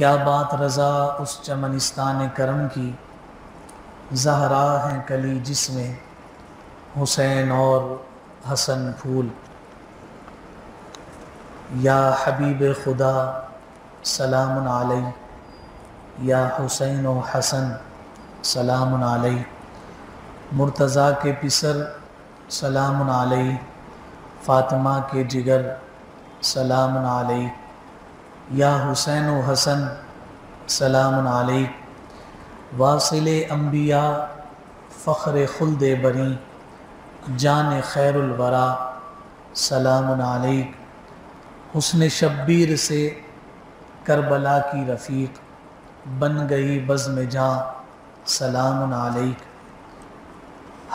کیا بات رضا اس چمنستان کرم کی، زہرا ہیں کلی جس میں حسین اور حسن پھول۔ یا حبیب خدا سلام علیہ، یا حسین و حسن سلام علیہ، مرتضیٰ کے پسر سلام علیہ، فاطمہ کے جگر سلام علیہ، یا حسین و حسن سلام علیہ، واصل انبیاء فخر خلد بری، جان خیر الورا سلام علیہ، حسن شبیر سے کربلا کی رفیق بن گئی بزم جاں سلام علیہ،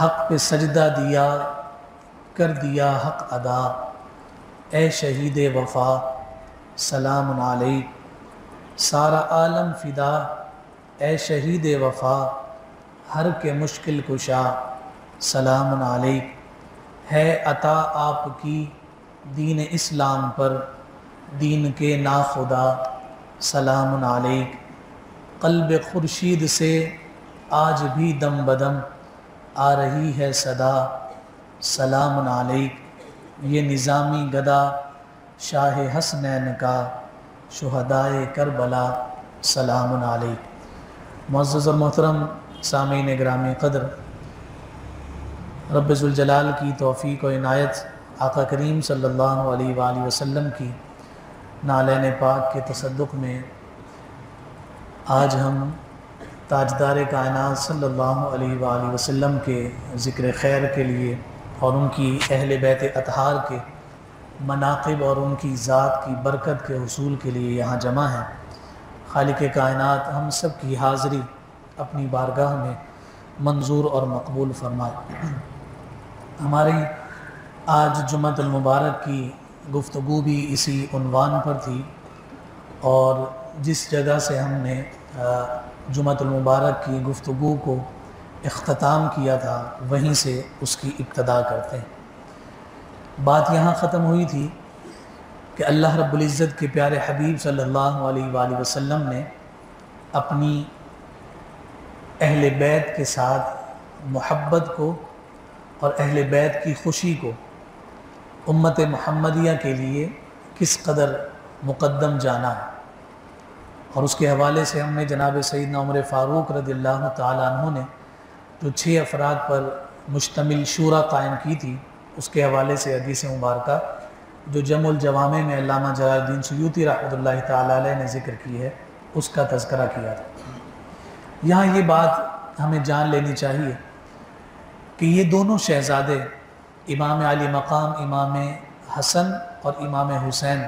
حق پہ سجدہ دیا کر دیا حق ادا، اے شہید وفا سلام علیہ، سارا عالم فدا اے شہید وفا، ہر کے مشکل کشا سلام علیہ، ہے عطا آپ کی دین اسلام پر دین کے ناخدا سلام علیہ، قلب خورشید سے آج بھی دم بدم آ رہی ہے صدا سلام علیہ، یہ نظامی گدا شاہ حسنین کا شہدائے کربلا سلام علیہ۔ معزز اور محترم سامعین گرامی قدر، رب ذوالجلال کی توفیق و عنایت، آقا کریم صلی اللہ علیہ وآلہ وسلم کی نالین پاک کے تصدق میں آج ہم تاجدار کائنات صلی اللہ علیہ وآلہ وسلم کے ذکر خیر کے لیے اور ان کی اہل بیت اطہار کے مناقب اور ان کی ذات کی برکت کے حصول کے لیے یہاں جمع ہیں۔ خالق کائنات ہم سب کی حاضری اپنی بارگاہ میں منظور اور مقبول فرمائے۔ ہماری آج جمعۃ المبارک کی گفتگو بھی اسی عنوان پر تھی، اور جس جگہ سے ہم نے جمعۃ المبارک کی گفتگو کو اختتام کیا تھا وہیں سے اس کی ابتدا کرتے ہیں۔ بات یہاں ختم ہوئی تھی کہ اللہ رب العزت کے پیارے حبیب صلی اللہ علیہ وآلہ وسلم نے اپنی اہل بیت کے ساتھ محبت کو اور اہل بیت کی خوشی کو امت محمدیہ کے لیے کس قدر مقدم جانا ہے، اور اس کے حوالے سے ہم نے جناب سیدنا عمر فاروق رضی اللہ تعالیٰ عنہ نے جو 6 افراد پر مشتمل شورا قائم کی تھی، اس کے حوالے سے حدیث مبارکہ جو جمع الجوامع میں علامہ جلال الدین سیوطی رحمۃ اللہ تعالیٰ علیہ نے ذکر کی ہے، اس کا تذکرہ کیا تھا۔ یہاں یہ بات ہمیں جان لینی چاہیے کہ یہ دونوں شہزادے امام علی مقام امام حسن اور امام حسین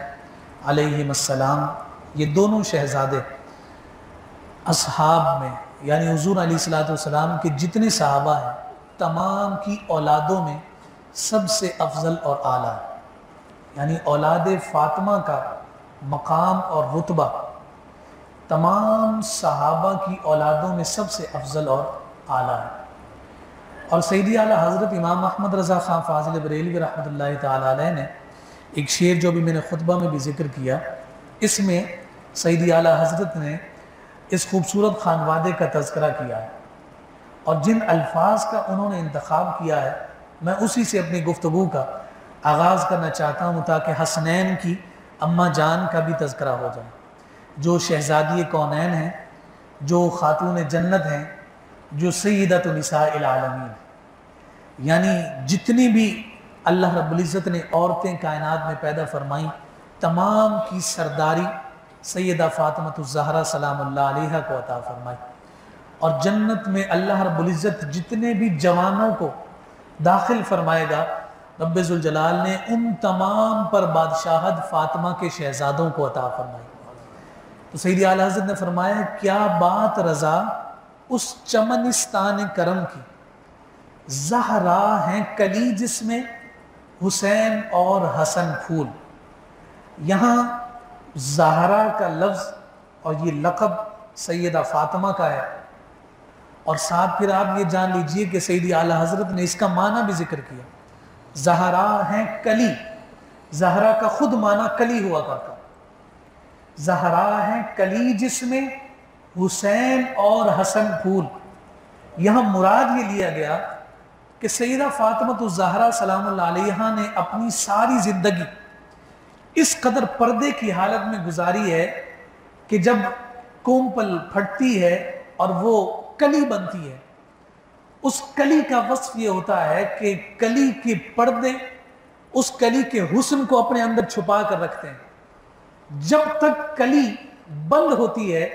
علیہم السلام، یہ دونوں شہزادے اصحاب میں یعنی حضور علیہ السلام کے جتنے صحابہ ہیں تمام کی اولادوں میں سب سے افضل اور اعلیٰ ہے، یعنی اولاد فاطمہ کا مقام اور رتبہ تمام صحابہ کی اولادوں میں سب سے افضل اور اعلیٰ ہے۔ اور سیدی اعلیٰ حضرت امام احمد رضا خان فاضل بریلوی رحمۃ اللہ تعالیٰ علیہ نے ایک شعر جو بھی میں نے خطبہ میں بھی ذکر کیا، اس میں سیدی اعلیٰ حضرت نے اس خوبصورت خانوادے کا تذکرہ کیا ہے، اور جن الفاظ کا انہوں نے انتخاب کیا ہے میں اسی سے اپنی گفتگو کا آغاز کرنا چاہتا ہوں تاکہ حسنین کی اماں جان کا بھی تذکرہ ہو جائے، جو شہزادی کونین ہیں، جو خاتون جنت ہیں، جو سیدۃ نساء العالمین، یعنی جتنی بھی اللہ رب العزت نے عورتیں کائنات میں پیدا فرمائیں تمام کی سرداری سیدہ فاطمہ الزہرا سلام اللہ علیہا کو عطا فرمائی، اور جنت میں اللہ رب العزت جتنے بھی جوانوں کو داخل فرمائے گا رب ذوالجلال نے ان تمام پر بادشاہت فاطمہ کے شہزادوں کو عطا فرمائی۔ تو سیدی اعلیٰ حضرت نے فرمایا کیا بات رضا اس چمنستان کرم کی، زہرا ہیں کلی جس میں حسین اور حسن پھول۔ یہاں زہرا کا لفظ اور یہ لقب سیدہ فاطمہ کا ہے، اور ساتھ پھر آپ یہ جان لیجئے کہ سیدی اعلیٰ حضرت نے اس کا معنی بھی ذکر کیا، زہرا ہیں کلی، زہرا کا خود معنی کلی ہوا کرتا، زہرا ہیں کلی جس میں، حسین اور حسن پھول۔ یہاں مراد یہ لیا گیا کہ سیدہ فاطمہ الزہرا سلام اللہ علیہا نے اپنی ساری زندگی اس قدر پردے کی حالت میں گزاری ہے کہ جب کومپل پھٹتی ہے اور وہ کلی بنتی ہے، اس کلی کا وصف یہ ہوتا ہے کہ کلی کے پردے اس کلی کے حسن کو اپنے اندر چھپا کر رکھتے ہیں۔ جب تک کلی بند ہوتی ہے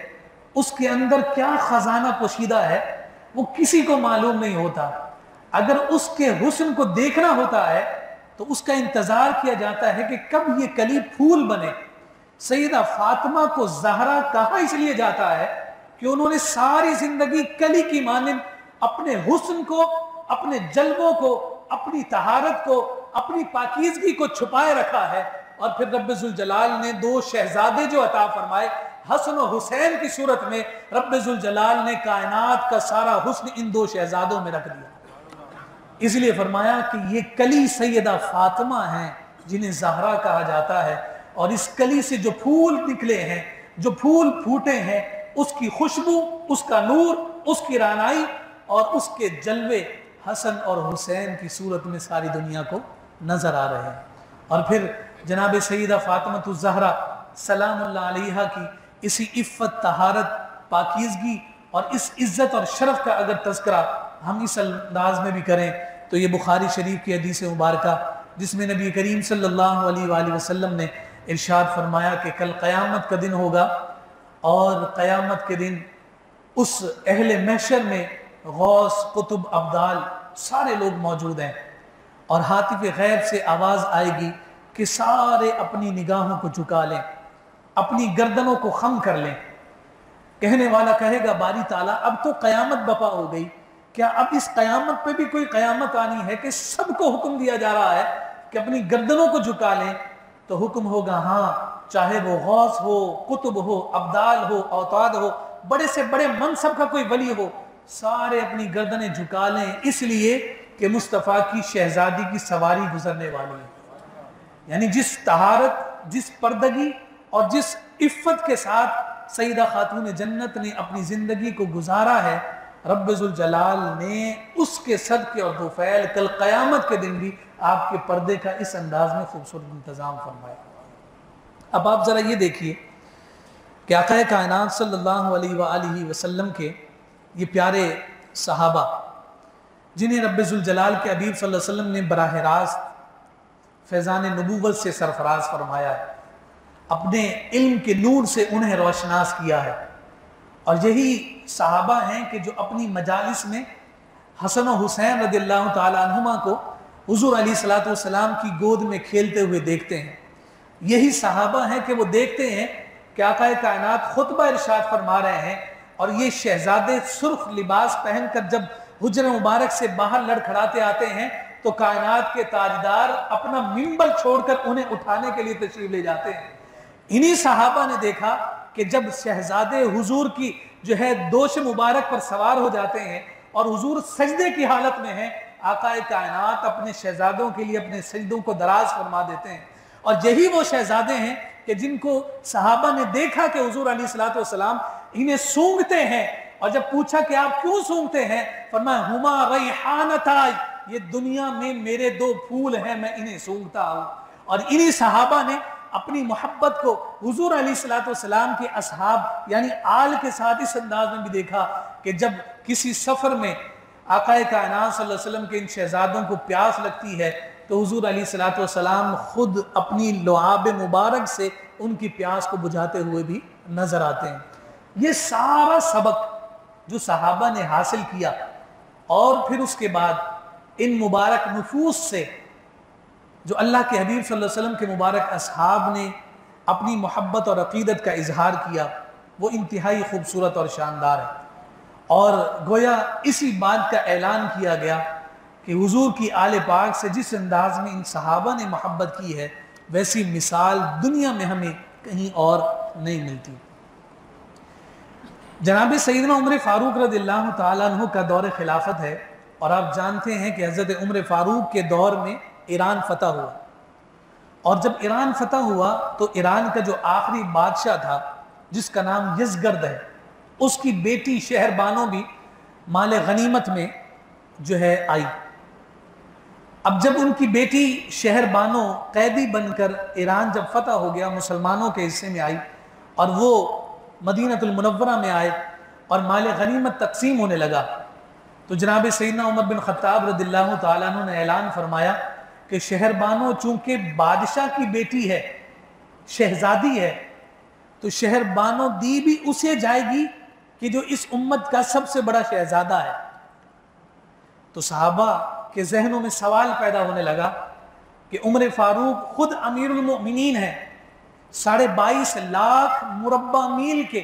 اس کے اندر کیا خزانہ پوشیدہ ہے وہ کسی کو معلوم نہیں ہوتا۔ اگر اس کے حسن کو دیکھنا ہوتا ہے تو اس کا انتظار کیا جاتا ہے کہ کب یہ کلی پھول بنے۔ سیدہ فاطمہ کو زہرا کہا اس لیے جاتا ہے کہ انہوں نے ساری زندگی کلی کی مانند اپنے حسن کو، اپنے جلووں کو، اپنی طہارت کو، اپنی پاکیزگی کو چھپائے رکھا ہے، اور پھر رب ذوالجلال نے دو شہزادے جو عطا فرمائے حسن و حسین کی صورت میں، رب ذوالجلال نے کائنات کا سارا حسن ان دو شہزادوں میں رکھ دیا۔ اس لیے فرمایا کہ یہ کلی سیدہ فاطمہ ہیں جنہیں زہرا کہا جاتا ہے، اور اس کلی سے جو پھول نکلے ہیں، جو پھول پھوٹے ہیں، اس کی خوشبو، اس کا نور، اس کی رعنائی اور اس کے جلوے حسن اور حسین کی صورت میں ساری دنیا کو نظر آ رہے ہیں۔ اور پھر جناب سیدہ فاطمہ الزہرا سلام اللہ علیہا کی اسی عفت، طہارت، پاکیزگی اور اس عزت اور شرف کا اگر تذکرہ ہم اس انداز میں بھی کریں تو یہ بخاری شریف کی حدیث مبارکہ جس میں نبی کریم صلی اللہ علیہ وآلہ وسلم نے ارشاد فرمایا کہ کل قیامت کا دن ہوگا، اور قیامت کے دن اس اہل محشر میں غوث، قطب، ابدال سارے لوگ موجود ہیں، اور ہاتف غیب سے آواز آئے گی کہ سارے اپنی نگاہوں کو جھکا لیں، اپنی گردنوں کو خم کر لیں۔ کہنے والا کہے گا باری تعالیٰ اب تو قیامت بپا ہو گئی، کیا اب اس قیامت پہ بھی کوئی قیامت آنی ہے کہ سب کو حکم دیا جا رہا ہے کہ اپنی گردنوں کو جھکا لیں؟ تو حکم ہوگا ہاں، چاہے وہ غوث ہو، قطب ہو، ابدال ہو، اوتاد ہو، بڑے سے بڑے منصب کا کوئی ولی ہو، سارے اپنی گردنیں جھکا لیں، اس لیے کہ مصطفیٰ کی شہزادی کی سواری گزرنے والی ہے۔ یعنی جس طہارت، جس پردگی اور جس عفت کے ساتھ سیدہ خاتون جنت نے اپنی زندگی کو گزارا ہے، رب ذوالجلال نے اس کے صدقے اور دوفعل کل قیامت کے دن بھی آپ کے پردے کا اس انداز میں خوبصورت انتظام فرمایا۔ اب آپ ذرا یہ دیکھیے کہ آقا کائنات صلی اللہ علیہ وآلہ وسلم کے یہ پیارے صحابہ جنہیں رب ذوالجلال کے حبیب صلی اللہ علیہ وسلم نے براہ راست فیضان نبوت سے سرفراز فرمایا ہے، اپنے علم کے نور سے انہیں روشناس کیا ہے، اور یہی صحابہ ہیں کہ جو اپنی مجالس میں حسن و حسین رضی اللہ تعالیٰ عنہما کو حضور علیہ السلام کی گود میں کھیلتے ہوئے دیکھتے ہیں۔ یہی صحابہ ہیں کہ وہ دیکھتے ہیں کہ آقا کائنات خطبہ ارشاد فرما رہے ہیں، اور یہ شہزادے سرخ لباس پہن کر جب حجر مبارک سے باہر لڑکھڑاتے آتے ہیں تو کائنات کے تاجدار اپنا منبر چھوڑ کر انہیں اٹھانے کے لیے تشریف لے جاتے ہیں۔ انہی صحابہ نے دیکھا کہ جب شہزادے حضور کی جو ہے دوش مبارک پر سوار ہو جاتے ہیں اور حضور سجدے کی حالت میں ہیں، آقا کائنات اپنے شہزادوں کے لیے اپنے سجدوں کو دراز فرما دیتے ہیں، اور یہی وہ شہزادے ہیں کہ جن کو صحابہ نے دیکھا کہ حضور علیہ السلام انہیں سونگتے ہیں، اور جب پوچھا کہ آپ کیوں سونگتے ہیں، فرمایا ہما ریحانتا، یہ دنیا میں میرے دو پھول ہیں، میں انہیں سونگتا ہوں۔ اور انہی صحابہ نے اپنی محبت کو حضور علیہ السلام کے اصحاب یعنی آل کے ساتھ اس انداز میں بھی دیکھا کہ جب کسی سفر میں آقا کائنات صلی اللہ علیہ وسلم کے ان شہزادوں کو پیاس لگتی ہے تو حضور علیہ السلام خود اپنی لعاب مبارک سے ان کی پیاس کو بجھاتے ہوئے بھی نظر آتے ہیں۔ یہ سارا سبق جو صحابہ نے حاصل کیا، اور پھر اس کے بعد ان مبارک نفوس سے جو اللہ کے حبیب صلی اللہ علیہ وسلم کے مبارک اصحاب نے اپنی محبت اور عقیدت کا اظہار کیا، وہ انتہائی خوبصورت اور شاندار ہے۔ اور گویا اسی بات کا اعلان کیا گیا کہ حضور کی آل پاک سے جس انداز میں ان صحابہ نے محبت کی ہے ویسی مثال دنیا میں ہمیں کہیں اور نہیں ملتی۔ جناب سیدنا عمر فاروق رضی اللہ تعالیٰ عنہ کا دور خلافت ہے، اور آپ جانتے ہیں کہ حضرت عمر فاروق کے دور میں ایران فتح ہوا، اور جب ایران فتح ہوا تو ایران کا جو آخری بادشاہ تھا جس کا نام یزگرد ہے، اس کی بیٹی شہر بانو بھی مال غنیمت میں جو ہے آئی۔ اب جب ان کی بیٹی شہر بانو قیدی بن کر ایران جب فتح ہو گیا، مسلمانوں کے حصے میں آئی اور وہ مدینہ المنورہ میں آئے اور مال غنیمت تقسیم ہونے لگا، تو جناب سیدنا عمر بن خطاب رضی اللہ تعالیٰ عنہ نے اعلان فرمایا کہ شہر بانو چونکہ بادشاہ کی بیٹی ہے، شہزادی ہے، تو شہر بانو دی بھی اسے جائے گی کہ جو اس امت کا سب سے بڑا شہزادہ ہے۔ تو صحابہ کے ذہنوں میں سوال پیدا ہونے لگا کہ عمر فاروق خود امیر المؤمنین ہیں، 22.5 لاکھ مربع میل کے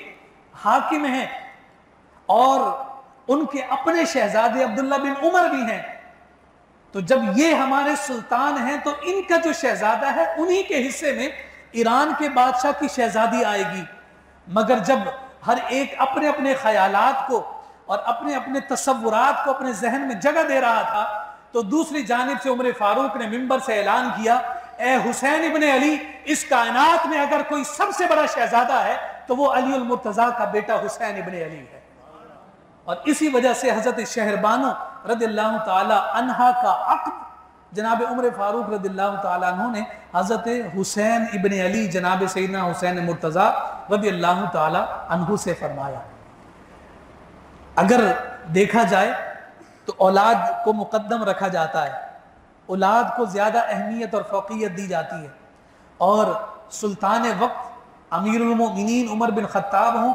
حاکم ہیں، اور ان کے اپنے شہزادے عبداللہ بن عمر بھی ہیں، تو جب یہ ہمارے سلطان ہیں تو ان کا جو شہزادہ ہے انہی کے حصے میں ایران کے بادشاہ کی شہزادی آئے گی۔ مگر جب ہر ایک اپنے اپنے خیالات کو اور اپنے اپنے تصورات کو اپنے ذہن میں جگہ دے رہا تھا، تو دوسری جانب سے عمر فاروق نے منبر سے اعلان کیا، اے حسین ابن علی، اس کائنات میں اگر کوئی سب سے بڑا شہزادہ ہے تو وہ علی المرتضیٰ کا بیٹا حسین ابن علی ہے۔ اور اسی وجہ سے حضرت شہر بانو رضی اللہ تعالی عنہا کا عقد جناب عمر فاروق رضی اللہ تعالیٰ عنہ نے حضرت حسین ابن علی جناب سیدنا حسین مرتضیٰ رضی اللہ تعالیٰ عنہ سے فرمایا۔ اگر دیکھا جائے تو اولاد کو مقدم رکھا جاتا ہے، اولاد کو زیادہ اہمیت اور فوقیت دی جاتی ہے، اور سلطان وقت امیر المؤمنین عمر بن خطاب ہوں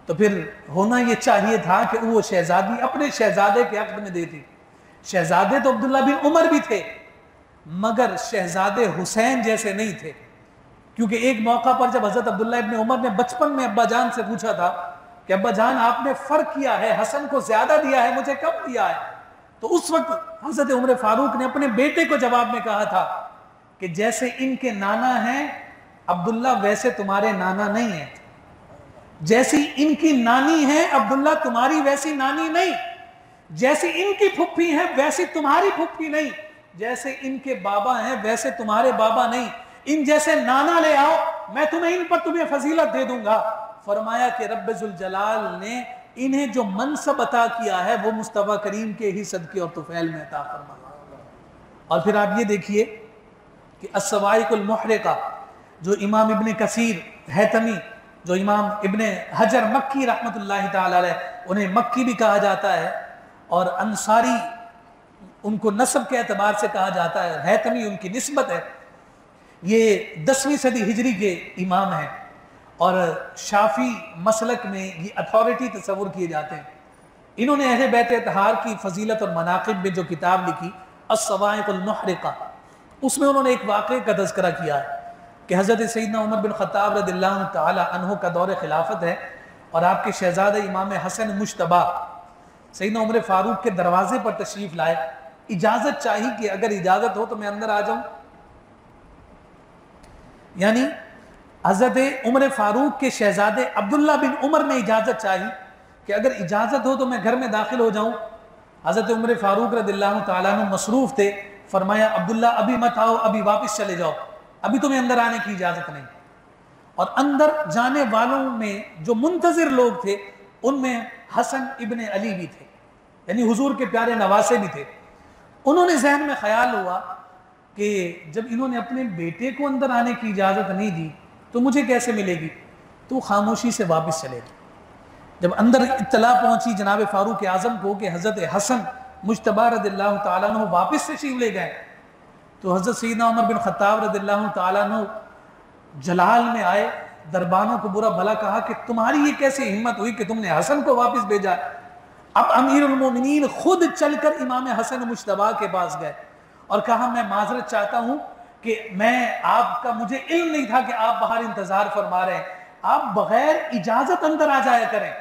تو پھر ہونا یہ چاہیے تھا کہ وہ شہزادی اپنے شہزادے کے عقد میں دیتی۔ شہزادے تو عبداللہ بن عمر بھی تھے، مگر شہزادے حسین جیسے نہیں تھے، کیونکہ ایک موقع پر جب حضرت عبداللہ ابن عمر نے بچپن میں ابا جان سے پوچھا تھا کہ ابا جان آپ نے فرق کیا ہے، حسن کو زیادہ دیا ہے، مجھے کم دیا ہے، تو اس وقت حضرت عمر فاروق نے اپنے بیٹے کو جواب میں کہا تھا کہ جیسے ان کے نانا ہیں عبداللہ ویسے تمہارے نانا نہیں ہیں، جیسی ان کی نانی ہے عبداللہ تمہاری ویسی نانی نہیں، جیسی ان کی پھپھی ہیں ویسی تمہاری پھپھی نہیں، جیسے ان کے بابا ہیں ویسے تمہارے بابا نہیں، ان جیسے نانا لے آؤ میں تمہیں ان پر تمہیں فضیلت دے دوں گا۔ فرمایا کہ رب ذوالجلال نے انہیں جو منصب عطا کیا ہے وہ مصطفیٰ کریم کے ہی صدقے اور طفیل میں عطا فرمایا۔ اور پھر آپ یہ دیکھیے کہ الصواعق المحرقہ جو امام ابن کثیر حیثمی، جو امام ابن حجر مکی رحمت اللہ تعالی علیہ، انہیں مکی بھی کہا جاتا ہے اور انصاری ان کو نسب کے اعتبار سے کہا جاتا ہے، حیثمی ان کی نسبت ہے، یہ 10ویں صدی ہجری کے امام ہیں اور شافی مسلک میں یہ اتھارٹی تصور کیے جاتے ہیں۔ انہوں نے اہل بیت اطہار کی فضیلت اور مناقب میں جو کتاب لکھی الصواعق المحرقہ، اس میں انہوں نے ایک واقعے کا تذکرہ کیا ہے کہ حضرت سیدنا عمر بن خطاب رضی اللہ تعالی عنہ کا دور خلافت ہے اور آپ کے شہزادہ امام حسن مجتبی سیدنا عمر فاروق کے دروازے پر تشریف لائے، اجازت چاہی کہ اگر اجازت ہو تو میں اندر آ جاؤں، یعنی حضرت عمر فاروق کے شہزادے عبداللہ بن عمر نے اجازت چاہی کہ اگر اجازت ہو تو میں گھر میں داخل ہو جاؤں۔ حضرت عمر فاروق رضی اللہ تعالیٰ عنہ مصروف تھے، فرمایا عبداللہ ابھی مت آؤ، ابھی واپس چلے جاؤ، ابھی تمہیں اندر آنے کی اجازت نہیں۔ اور اندر جانے والوں میں جو منتظر لوگ تھے ان میں حسن ابن علی بھی تھے، یعنی حضور کے پیارے نواسے بھی تھے۔ انہوں نے ذہن میں خیال ہوا کہ جب انہوں نے اپنے بیٹے کو اندر آنے کی اجازت نہیں دی تو مجھے کیسے ملے گی، تو خاموشی سے واپس چلے گئے۔ جب اندر اطلاع پہنچی جناب فاروق اعظم کو کہ حضرت حسن مجتبی رضی اللہ تعالیٰ عنہ واپس تشریف لے گئے، تو حضرت سیدنا عمر بن خطاب رضی اللہ تعالیٰ عنہ جلال میں آئے، دربانوں کو برا بھلا کہا کہ تمہاری یہ کیسی ہمت ہوئی کہ تم نے حسن کو واپس بھیجا۔ اب امیر المومنین خود چل کر امام حسن مجتبی کے پاس گئے اور کہا میں معذرت چاہتا ہوں کہ مجھے علم نہیں تھا کہ آپ باہر انتظار فرما رہے ہیں، آپ بغیر اجازت اندر آ جایا کریں۔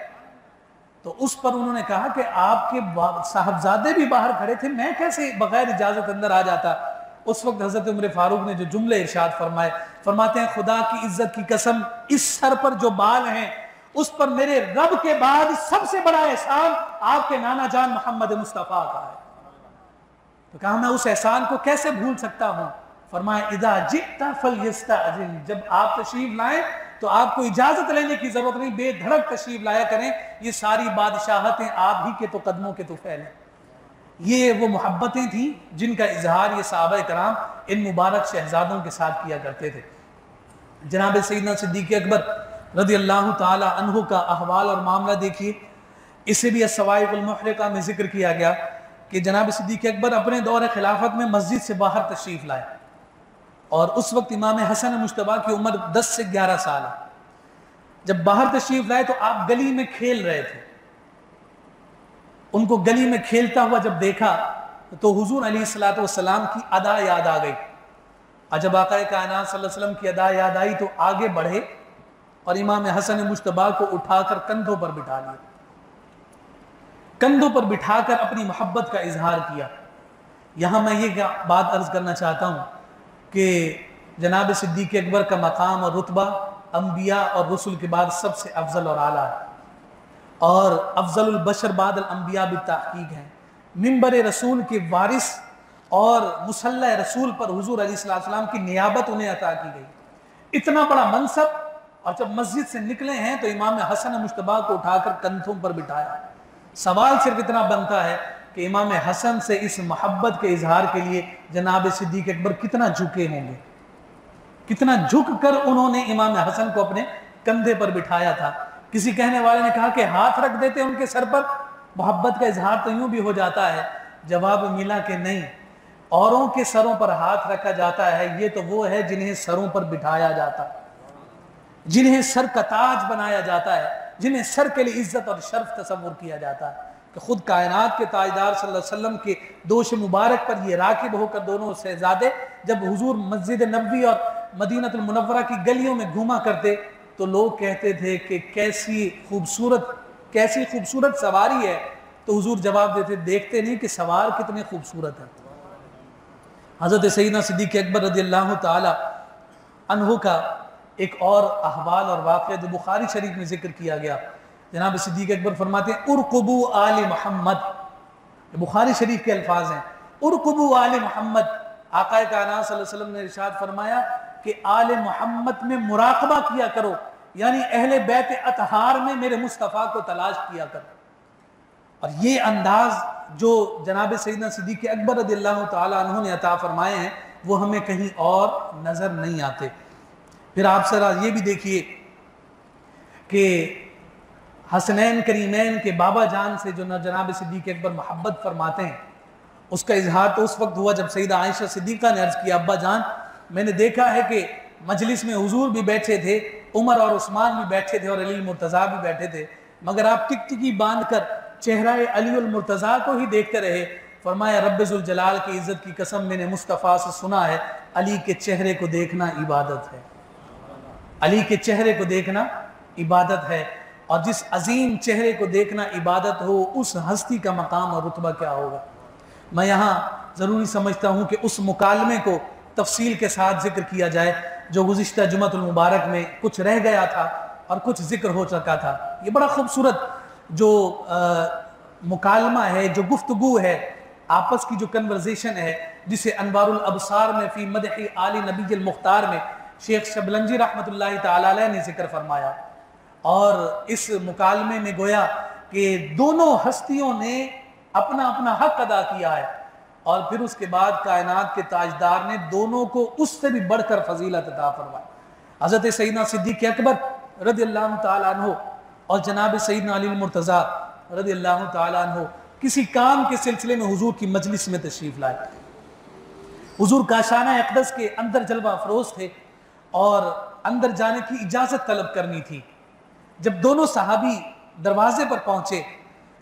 تو اس پر انہوں نے کہا کہ آپ کے صاحبزادے بھی باہر کھڑے تھے، میں کیسے بغیر اجازت اندر آ جاتا۔ اس وقت حضرت عمر فاروق نے جو جملے ارشاد فرمائے، فرماتے ہیں خدا کی عزت کی قسم، اس سر پر جو بال ہیں اس پر میرے رب کے بعد سب سے بڑا احسان آپ کے نانا جان محمد مصطفیٰ کا ہے۔ تو کہا میں اس احسان کو کیسے بھول سکتا ہوں۔ فرمایا اذا جئت فلیستأذن، جب آپ تشریف لائیں تو آپ کو اجازت لینے کی ضرورت نہیں، بے دھڑک تشریف لایا کریں، یہ ساری بادشاہتیں آپ ہی کے تو قدموں کے طفیل ہیں۔ یہ وہ محبتیں تھیں جن کا اظہار یہ صحابہ کرام ان مبارک شہزادوں کے ساتھ کیا کرتے تھے۔ جناب سیدنا صدیق اکبر رضی اللہ تعالی عنہ کا احوال اور معاملہ دیکھیے، اسے بھی الصواعق المحرقہ میں ذکر کیا گیا کہ جناب صدیق اکبر اپنے دور خلافت میں مسجد سے باہر تشریف لائے، اور اس وقت امام حسن مجتبیٰ کی عمر 10 سے 11 سال ہے۔ جب باہر تشریف لائے تو آپ گلی میں کھیل رہے تھے، ان کو گلی میں کھیلتا ہوا جب دیکھا تو حضور علیہ السلام کی ادا یاد آ گئی، اور جب آقا کائنات صلی اللہ علیہ وسلم کی ادا یاد آئی تو آگے بڑھے اور امام حسن مجتبیٰ کو اٹھا کر کندھوں پر بٹھا لیا، کندھوں پر بٹھا کر اپنی محبت کا اظہار کیا۔ یہاں میں یہ بات عرض کرنا چاہتا ہوں کہ جناب صدیق اکبر کا مقام اور رتبہ انبیاء اور رسل کے بعد سب سے افضل اور اعلیٰ ہے، اور افضل البشر بعد الانبیاء بالتحقیق ہیں۔ منبر رسول کے وارث اور مصلی رسول پر حضور علیہ السلام کی نیابت انہیں عطا کی گئی، اتنا بڑا منصب، اور جب مسجد سے نکلے ہیں تو امام حسن مجتبیٰ کو اٹھا کر کندھوں پر بٹھایا۔ سوال صرف اتنا بنتا ہے کہ امام حسن سے اس محبت کے اظہار کے لیے جناب صدیق اکبر کتنا جھکے ہوں گے، کتنا جھک کر انہوں نے امام حسن کو اپنے کندھے پر بٹھایا تھا۔ کسی کہنے والے نے کہا کہ ہاتھ رکھ دیتے ان کے سر پر، محبت کا اظہار تو یوں بھی ہو جاتا ہے۔ جواب ملا کہ نہیں، اوروں کے سروں پر ہاتھ رکھا جاتا ہے، یہ تو وہ ہے جنہیں سروں پر بٹھایا جاتا ہے، جنہیں سر کا تاج بنایا جاتا ہے، جنہیں سر کے لیے عزت اور شرف تصور کیا جاتا ہے، کہ خود کائنات کے تاجدار صلی اللہ علیہ وسلم کے دوش مبارک پر یہ راکب ہو کر دونوں شہزادے جب حضور مسجد نبوی اور مدینہ المنورہ کی گلیوں میں گھوما کرتے تو لوگ کہتے تھے کہ کیسی خوبصورت سواری ہے، تو حضور جواب دیتے دیکھتے نہیں کہ سوار کتنے خوبصورت ہے۔ حضرت سیدنا صدیق اکبر رضی اللہ تعالی عنہ کا ایک اور احوال اور واقعہ جو بخاری شریف میں ذکر کیا گیا، جناب صدیق اکبر فرماتے ہیں ارقبوا آل محمد، بخاری شریف کے الفاظ ہیں، ارقبوا آل محمد۔ آقا کائنات صلی اللہ علیہ وسلم نے ارشاد فرمایا کہ آل محمد میں مراقبہ کیا کرو، یعنی اہل بیت اطہار میں میرے مصطفیٰ کو تلاش کیا کرو۔ اور یہ انداز جو جناب سیدنا صدیق اکبر رضی اللہ تعالیٰ عنہ نے عطا فرمائے ہیں وہ ہمیں کہیں اور نظر نہیں آتے۔ پھر آپ ذرا یہ بھی دیکھیے کہ حسنین کریمین کے بابا جان سے جو جناب صدیق اکبر محبت فرماتے ہیں، اس کا اظہار تو اس وقت ہوا جب سیدہ عائشہ صدیقہ نے عرض کیا ابا جان میں نے دیکھا ہے کہ مجلس میں حضور بھی بیٹھے تھے، عمر اور عثمان بھی بیٹھے تھے اور علی المرتضیٰ بھی بیٹھے تھے، مگر آپ ٹکٹکی باندھ کر چہرہ علی المرتضیٰ کو ہی دیکھتے رہے۔ فرمایا رب ذوالجلال کی عزت کی قسم میں نے مصطفیٰ سے سنا ہے علی کے چہرے کو دیکھنا عبادت ہے، علی کے چہرے کو دیکھنا عبادت ہے، اور جس عظیم چہرے کو دیکھنا عبادت ہو اس ہستی کا مقام اور رتبہ کیا ہوگا۔ میں یہاں ضروری سمجھتا ہوں کہ اس مکالمے کو تفصیل کے ساتھ ذکر کیا جائے جو گزشتہ جمعۃ المبارک میں کچھ رہ گیا تھا اور کچھ ذکر ہو چکا تھا۔ یہ بڑا خوبصورت جو مکالمہ ہے، جو گفتگو ہے، آپس کی جو کنورزیشن ہے، جسے انوار الابصار میں فی مدح آل نبی المختار میں شیخ شبلنجی رحمۃ اللہ تعالی علیہ نے ذکر فرمایا، اور اس مکالمے میں گویا کہ دونوں ہستیوں نے اپنا اپنا حق ادا کیا ہے، اور پھر اس کے بعد کائنات کے تاجدار نے دونوں کو اس سے بھی بڑھ کر فضیلت عطا فرمائی۔ حضرت سیدنا صدیق اکبر رضی اللہ تعالیٰ عنہ اور جناب سیدنا علی المرتضیٰ رضی اللہ تعالیٰ عنہ کسی کام کے سلسلے میں حضور کی مجلس میں تشریف لائے۔ حضور کاشانہ اقدس کے اندر جلوہ افروز تھے اور اندر جانے کی اجازت طلب کرنی تھی۔ جب دونوں صحابی دروازے پر پہنچے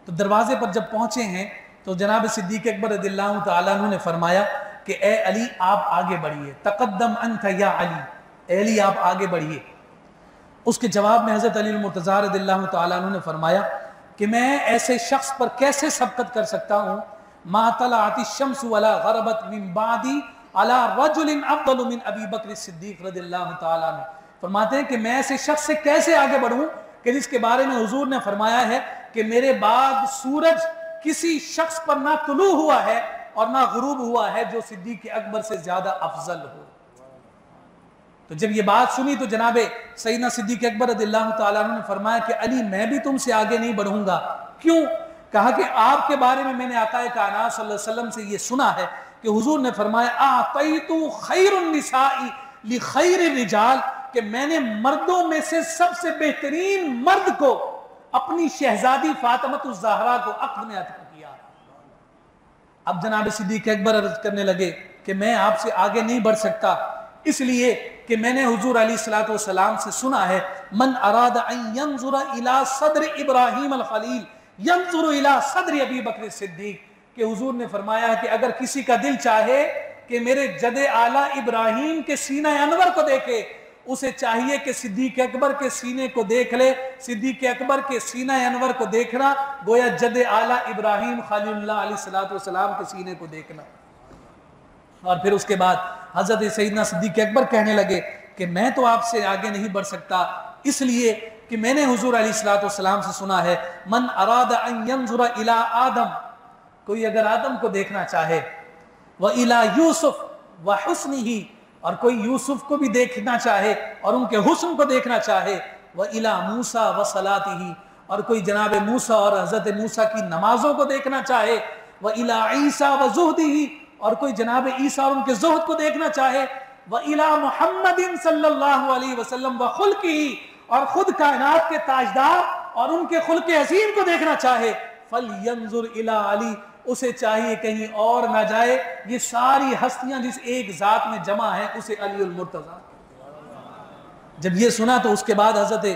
تو دروازے پر جب پہنچے ہیں تو جناب صدیق اکبر رضی اللہ تعالیٰ عنہ نے فرمایا کہ اے علی آپ آگے بڑھیے، تقدم انت یا علی، اے علی آپ آگے بڑھیے۔ اس کے جواب میں حضرت علی المرتضیٰ رضی اللہ تعالیٰ عنہ نے فرمایا کہ میں ایسے شخص پر کیسے سبقت کر سکتا ہوں ما طلعت الشمس ولا غربت من بعدی علی رجل افضل من ابی بکر الصدیق رضی اللہ تعالیٰ عنہ۔ فرماتے ہیں کہ میں ایسے شخص سے کیسے آگے بڑھوں کہ جس کے بارے میں حضور نے فرمایا ہے کہ میرے بعد سورج کسی شخص پر نہ طلوع ہوا ہے اور نہ غروب ہوا ہے جو صدیق اکبر سے زیادہ افضل ہو۔ تو جب یہ بات سنی تو جناب سیدنا صدیق اکبر رضی اللہ تعالیٰ عنہ نے فرمایا کہ علی میں بھی تم سے آگے نہیں بڑھوں گا۔ کیوں؟ کہا کہ آپ کے بارے میں نے آقا کائنات صلی اللہ علیہ وسلم سے یہ سنا ہے کہ حضور نے فرمایا اعطیت خیر النساء لخیر الرجال، کہ میں نے مردوں میں سے سب سے بہترین مرد کو اپنی شہزادی فاطمہ الزہرا کو عقد میں عطا کیا۔ اب جناب صدیق اکبر عرض کرنے لگے کہ میں آپ سے آگے نہیں بڑھ سکتا، اس لیے کہ میں نے حضور علیہ الصلوۃ والسلام سے سنا ہے من اراد ان ينظر الى صدر ابراہیم الخلیل ينظر الى صدر ابی بکر الصدیق، کہ حضور نے فرمایا کہ اگر کسی کا دل چاہے کہ میرے جد اعلیٰ ابراہیم کے سینہ انور کو دیکھے، اسے چاہیے کہ صدیق اکبر کے سینے کو دیکھ لے۔ صدیق اکبر کے سینہ انور کو دیکھنا گویا جد اعلیٰ ابراہیم خلیل اللہ علیہ الصلوۃ والسلام کے سینے کو دیکھنا۔ اور پھر اس کے بعد حضرت سیدنا صدیق اکبر کہنے لگے کہ میں تو آپ سے آگے نہیں بڑھ سکتا، اس لیے کہ میں نے حضور علیہ الصلوۃ والسلام سے سنا ہے من اراد ان ينظر الى آدم، کوئی اگر آدم کو دیکھنا چاہے، وَإِلَى يُوسُف وَحُسْنِهِ، اور کوئی یوسف کو بھی دیکھنا چاہے اور ان کے حسن کو دیکھنا چاہے، وَإِلَى مُوسَى وَصَلَاتِهِ، اور کوئی جناب موسیٰ اور حضرت موسیٰ کی نمازوں کو دیکھنا چاہے، وَإِلَى عِيسَى وَزُهْدِهِ، اور کوئی جناب عیسیٰ اور ان کے زہد کو دیکھنا چاہے، وَإِلَى مُحَمَّدٍ صلی اللہ علیہ وسلم وَخُلْقِهِ، اور خود کائنات کے تاجدار اور ان کے خلق عظیم کو دیکھنا چاہے، فَلْيَنظُرْ إِلَى عَلِي، اسے چاہیے کہیں اور نہ جائے، یہ ساری ہستیاں جس ایک ذات میں جمع ہیں اسے علی المرتضیٰ۔ جب یہ سنا تو اس کے بعد حضرت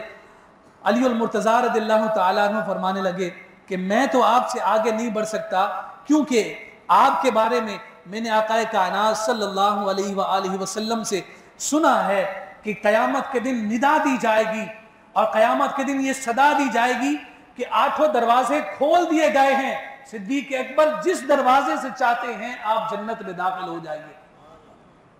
علی المرتضیٰ رضی اللہ تعالیٰ عنہ فرمانے لگے کہ میں تو آپ سے آگے نہیں بڑھ سکتا، کیونکہ آپ کے بارے میں نے آقا کائنات صلی اللہ علیہ وآلہ وسلم سے سنا ہے کہ قیامت کے دن ندا دی جائے گی، اور قیامت کے دن یہ صدا دی جائے گی کہ 8 دروازے کھول دیے گئے ہیں، صدیق اکبر جس دروازے سے چاہتے ہیں آپ جنت میں داخل ہو جائیں گے۔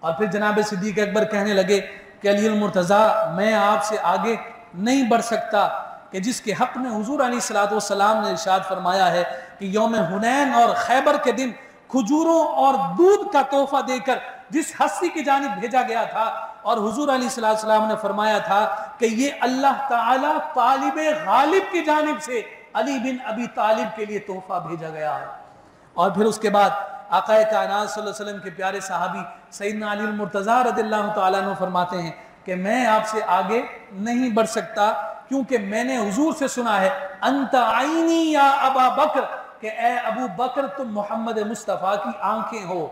اور پھر جناب صدیق اکبر کہنے لگے کہ علی المرتضیٰ میں آپ سے آگے نہیں بڑھ سکتا، کہ جس کے حق میں حضور علیہ الصلوۃ والسلام نے ارشاد فرمایا ہے کہ یوم حنین اور خیبر کے دن کھجوروں اور دودھ کا تحفہ دے کر جس ہستی کی جانب بھیجا گیا تھا، اور حضور علیہ الصلوۃ والسلام نے فرمایا تھا کہ یہ اللہ تعالیٰ طالب غالب کی جانب سے علی بن ابی طالب کے لیے تحفہ بھیجا گیا ہے۔ اور پھر اس کے بعد آقا کائنات صلی اللہ علیہ وسلم کے پیارے صحابی سیدنا علی المرتضیٰ رضی اللہ تعالیٰ عنہ فرماتے ہیں کہ میں آپ سے آگے نہیں بڑھ سکتا، کیونکہ میں نے حضور سے سنا ہے انت عینی یا ابا بکر، کہ اے ابو بکر تم محمد مصطفیٰ کی آنکھیں ہو۔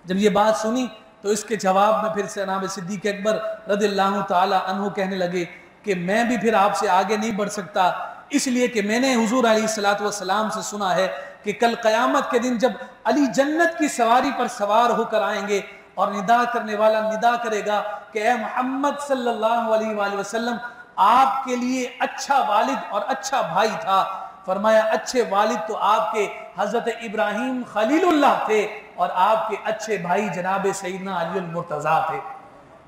جب یہ بات سنی تو اس کے جواب میں پھر جناب صدیق اکبر رضی اللہ تعالیٰ عنہ کہنے لگے کہ میں بھی پھر آپ سے آگے نہیں بڑھ سکتا، اس لیے کہ میں نے حضور علیہ الصلوۃ والسلام سے سنا ہے کہ کل قیامت کے دن جب علی جنت کی سواری پر سوار ہو کر آئیں گے اور ندا کرنے والا ندا کرے گا کہ اے محمد صلی اللہ علیہ وآلہ وسلم آپ کے لیے اچھا والد اور اچھا بھائی تھا، فرمایا اچھے والد تو آپ کے حضرت ابراہیم خلیل اللہ تھے اور آپ کے اچھے بھائی جناب سیدنا علی المرتضیٰ تھے۔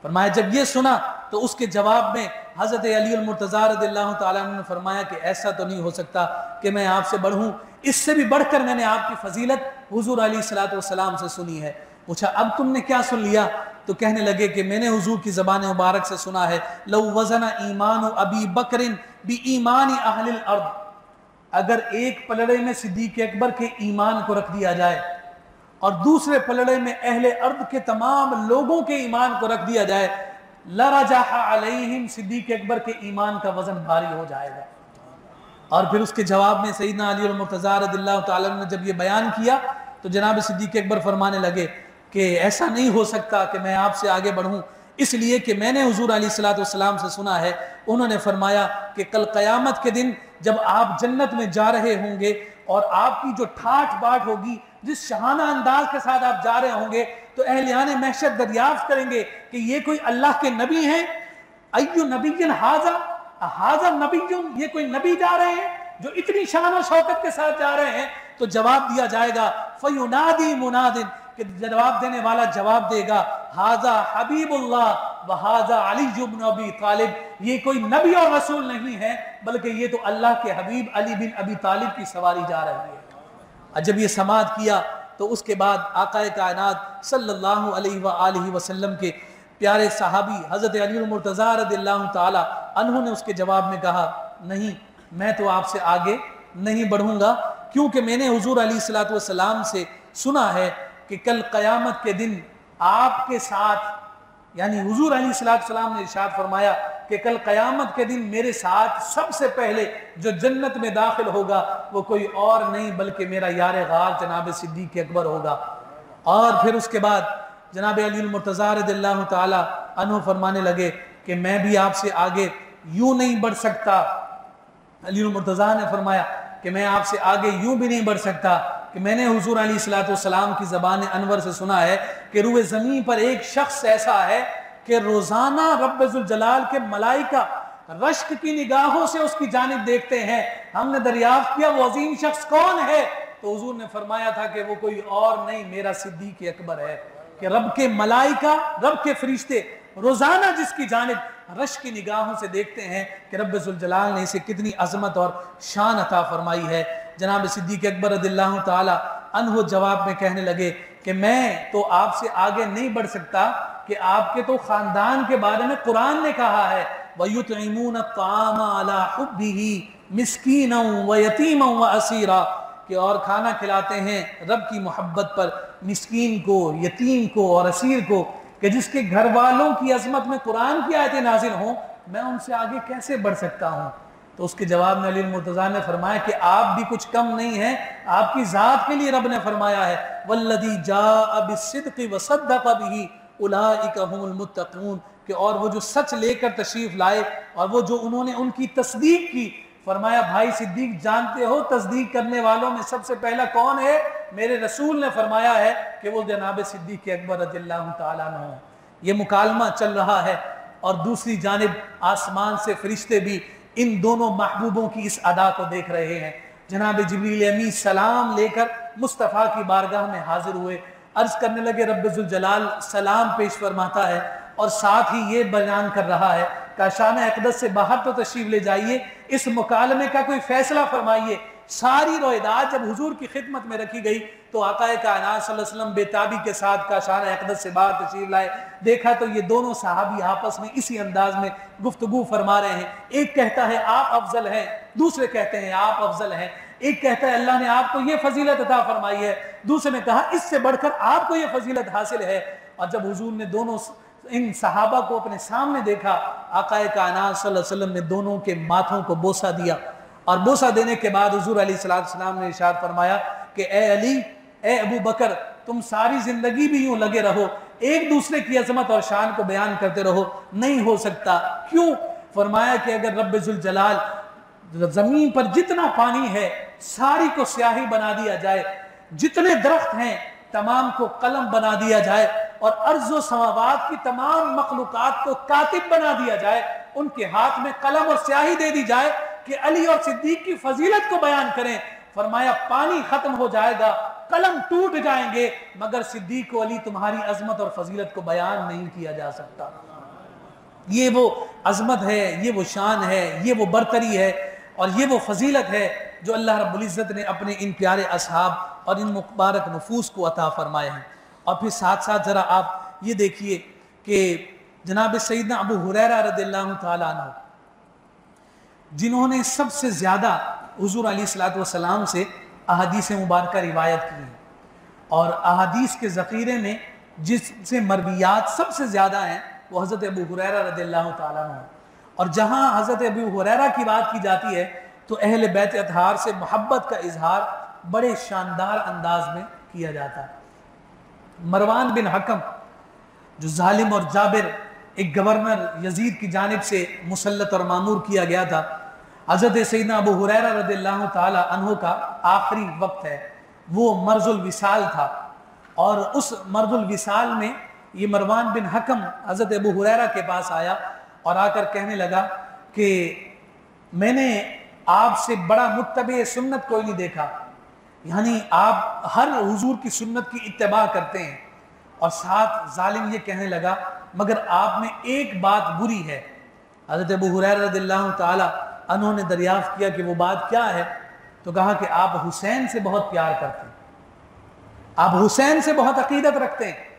فرمایا جب یہ سنا تو اس کے جواب میں حضرت علی المرتضیٰ رضی اللہ تعالیٰ عنہ نے فرمایا کہ ایسا تو نہیں ہو سکتا کہ میں آپ سے بڑھوں، اس سے بھی بڑھ کر میں نے آپ کی فضیلت حضور علیہ الصلوۃ والسلام سے سنی ہے۔ پوچھا اب تم نے کیا سن لیا؟ تو کہنے لگے کہ میں نے حضور کی زبان مبارک سے سنا ہے لو وزن ایمان ابی بکر بی ایمان اہل الارض، اگر ایک پلڑے میں صدیق اکبر کے ایمان کو رکھ دیا جائے اور دوسرے پلڑے میں اہل ارض کے تمام لوگوں کے ایمان کو رکھ دیا جائے، لرجح علیہم، صدیق اکبر کے ایمان کا وزن بھاری ہو جائے گا۔ اور پھر اس کے جواب میں سیدنا علی المرتضیٰ رضی اللہ تعالیٰ عنہ نے جب یہ بیان کیا تو جناب صدیق اکبر فرمانے لگے کہ ایسا نہیں ہو سکتا کہ میں آپ سے آگے بڑھوں، اس لیے کہ میں نے حضور علیہ الصلوۃ والسلام سے سنا ہے، انہوں نے فرمایا کہ کل قیامت کے دن جب آپ جنت میں جا رہے ہوں گے اور آپ کی جو ٹھاٹ باٹ ہوگی، جس شہانہ انداز کے ساتھ آپ جا رہے ہوں گے، تو اہلیان محشر دریافت کریں گے کہ یہ کوئی اللہ کے نبی ہیں؟ ایو نبی ھذا نبی، یہ کوئی نبی جا رہے ہیں جو اتنی شان و شوکت کے ساتھ جا رہے ہیں؟ تو جواب دیا جائے گا فینادی مناد، کہ جواب دینے والا جواب دے گا ھذا حبیب اللہ وھذا علی بن ابی طالب، یہ کوئی نبی اور رسول نہیں ہے بلکہ یہ تو اللہ کے حبیب علی بن ابی طالب کی سواری جا رہی ہے۔ اور جب یہ سماعت کیا تو اس کے بعد آقا کائنات صلی اللہ علیہ وآلہ وسلم کے پیارے صحابی حضرت علی المرتضیٰ رضی اللہ تعالی عنہ نے اس کے جواب میں کہا نہیں، میں تو آپ سے آگے نہیں بڑھوں گا، کیونکہ میں نے حضور علیہ السلام سے سنا ہے کہ کل قیامت کے دن آپ کے ساتھ، یعنی حضور علیہ السلام نے ارشاد فرمایا کہ کل قیامت کے دن میرے ساتھ سب سے پہلے جو جنت میں داخل ہوگا وہ کوئی اور نہیں بلکہ میرا یار غار جناب صدیق اکبر ہوگا۔ اور پھر اس کے بعد جناب علی المرتضیٰ رضی اللہ تعالی عنہ فرمانے لگے کہ میں بھی آپ سے آگے یوں نہیں بڑھ سکتا۔ علی المرتضیٰ نے فرمایا کہ میں آپ سے آگے یوں بھی نہیں بڑھ سکتا کہ میں نے حضور علیہ السلام کی زبان انور سے سنا ہے کہ روئے زمین پر ایک شخص ایسا ہے کہ روزانہ رب ذوالجلال کے ملائکہ رشک کی نگاہوں سے اس کی جانب دیکھتے ہیں۔ ہم نے دریافت کیا وہ عظیم شخص کون ہے؟ تو حضور نے فرمایا تھا کہ وہ کوئی اور نہیں میرا صدیق اکبر ہے، کہ رب کے ملائکہ، رب کے فرشتے روزانہ جس کی جانب رشک کی نگاہوں سے دیکھتے ہیں کہ رب ذوالجلال نے اسے کتنی عظمت اور شان عطا فرمائی ہے۔ جناب صدیق اکبر رضی اللہ تعالی عنہ جواب میں کہنے لگے کہ میں تو آپ سے آگے نہیں بڑھ سکتا کہ آپ کے تو خاندان کے بارے میں قرآن نے کہا ہے وَيُطْعِمُونَ الطَّعَامَ عَلَىٰ حُبِّهِ مِسْكِينًا وَيَتِيمًا وَأَسِيرًا، کہ اور کھانا کھلاتے ہیں رب کی محبت پر مسکین کو، یتیم کو اور اسیر کو، کہ جس کے گھر والوں کی عظمت میں قرآن کی آیتیں نازل ہوں، میں ان سے آگے کیسے بڑھ سکتا ہوں؟ تو اس کے جواب میں علی المرتضیٰ نے فرمایا کہ آپ بھی کچھ کم نہیں ہیں، آپ کی ذات کے لیے رب نے فرمایا ہے وَالَّذِي جَاءَ بِالصِّدْقِ وَصَدَّقَ بِهِ أُولَٰئِكَ هُمُ الْمُتَّقُونَ، کہ اور وہ جو سچ لے کر تشریف لائے اور وہ جو انہوں نے ان کی تصدیق کی۔ فرمایا بھائی صدیق جانتے ہو تصدیق کرنے والوں میں سب سے پہلا کون ہے؟ میرے رسول نے فرمایا ہے کہ وہ جناب صدیق اکبر رضی اللہ تعالیٰ عنہ۔ یہ مکالمہ چل رہا ہے اور دوسری جانب آسمان سے فرشتے بھی ان دونوں محبوبوں کی اس ادا کو دیکھ رہے ہیں۔ جناب جبریل امین سلام لے کر مصطفیٰ کی بارگاہ میں حاضر ہوئے، عرض کرنے لگے رب ذوالجلال سلام پیش فرماتا ہے اور ساتھ ہی یہ بیان کر رہا ہے کاشانہ اقدس سے باہر تو تشریف لے جائیے، اس مکالمے کا کوئی فیصلہ فرمائیے۔ ساری روایات جب حضور کی خدمت میں رکھی گئی تو آقا کائنات صلی اللہ علیہ وسلم بے تابی کے ساتھ کاشانہ اقدس سے باہر تشریف لائے، دیکھا تو یہ دونوں صحابی آپس میں اسی انداز میں گفتگو فرما رہے ہیں۔ ایک کہتا ہے آپ افضل ہیں، دوسرے کہتے ہیں آپ افضل ہیں۔ ایک کہتا ہے اللہ نے آپ کو یہ فضیلت عطا فرمائی ہے، دوسرے نے کہا اس سے بڑھ کر آپ کو یہ فضیلت حاصل ہے۔ اور جب حضور نے دونوں ان صحابہ کو اپنے سامنے دیکھا، آقا کائنات صلی اللہ علیہ وسلم نے دونوں کے ماتھوں کو بوسہ دیا، اور بوسہ دینے کے بعد حضور علیہ السلام نے ارشاد فرمایا کہ اے علی، اے ابو بکر، تم ساری زندگی بھی یوں لگے رہو، ایک دوسرے کی عظمت اور شان کو بیان کرتے رہو، نہیں ہو سکتا۔ کیوں؟ فرمایا کہ اگر رب ذوالجلال زمین پر جتنا پانی ہے ساری کو سیاہی بنا دیا جائے، جتنے درخت ہیں تمام کو قلم بنا دیا جائے، اور ارض و سماوات کی تمام مخلوقات کو کاتب بنا دیا جائے، ان کے ہاتھ میں قلم اور سیاہی دے دی جائے کہ علی اور صدیق کی فضیلت کو بیان کریں، فرمایا پانی ختم ہو جائے گا، قلم ٹوٹ جائیں گے، مگر صدیق و علی تمہاری عظمت اور فضیلت کو بیان نہیں کیا جا سکتا۔ یہ وہ عظمت ہے، یہ وہ شان ہے، یہ وہ برتری ہے، اور یہ وہ فضیلت ہے جو اللہ رب العزت نے اپنے ان پیارے اصحاب اور ان مبارک نفوس کو عطا فرمائے ہیں۔ اور پھر ساتھ ساتھ ذرا آپ یہ دیکھیے کہ جناب سیدنا ابو ہریرہ رضی اللہ تعالیٰ عنہ، جنہوں نے سب سے زیادہ حضور علیہ السلام سے احادیث مبارکہ روایت کی ہیں، اور احادیث کے ذخیرے میں جس سے مرویات سب سے زیادہ ہیں وہ حضرت ابو ہریرہ رضی اللہ تعالیٰ عنہ، اور جہاں حضرت ابو ہریرہ کی بات کی جاتی ہے تو اہل بیت اطہار سے محبت کا اظہار بڑے شاندار انداز میں کیا جاتا ہے۔ مروان بن حکم جو ظالم اور جابر ایک گورنر یزید کی جانب سے مسلط اور مامور کیا گیا تھا، حضرت سیدنا ابو ہریرہ رضی اللہ تعالی عنہ کا آخری وقت ہے، وہ مرض الوصال تھا، اور اس مرض الوصال میں یہ مروان بن حکم حضرت ابو ہریرہ کے پاس آیا اور آ کر کہنے لگا کہ میں نے آپ سے بڑا متبع سنت کوئی نہیں دیکھا، یعنی آپ ہر حضور کی سنت کی اتباع کرتے ہیں، اور ساتھ ظالم یہ کہنے لگا مگر آپ میں ایک بات بری ہے۔ حضرت ابو ہریرہ رضی اللہ تعالی عنہ نے دریافت کیا کہ وہ بات کیا ہے؟ تو کہا کہ آپ حسین سے بہت پیار کرتے ہیں، آپ حسین سے بہت عقیدت رکھتے ہیں۔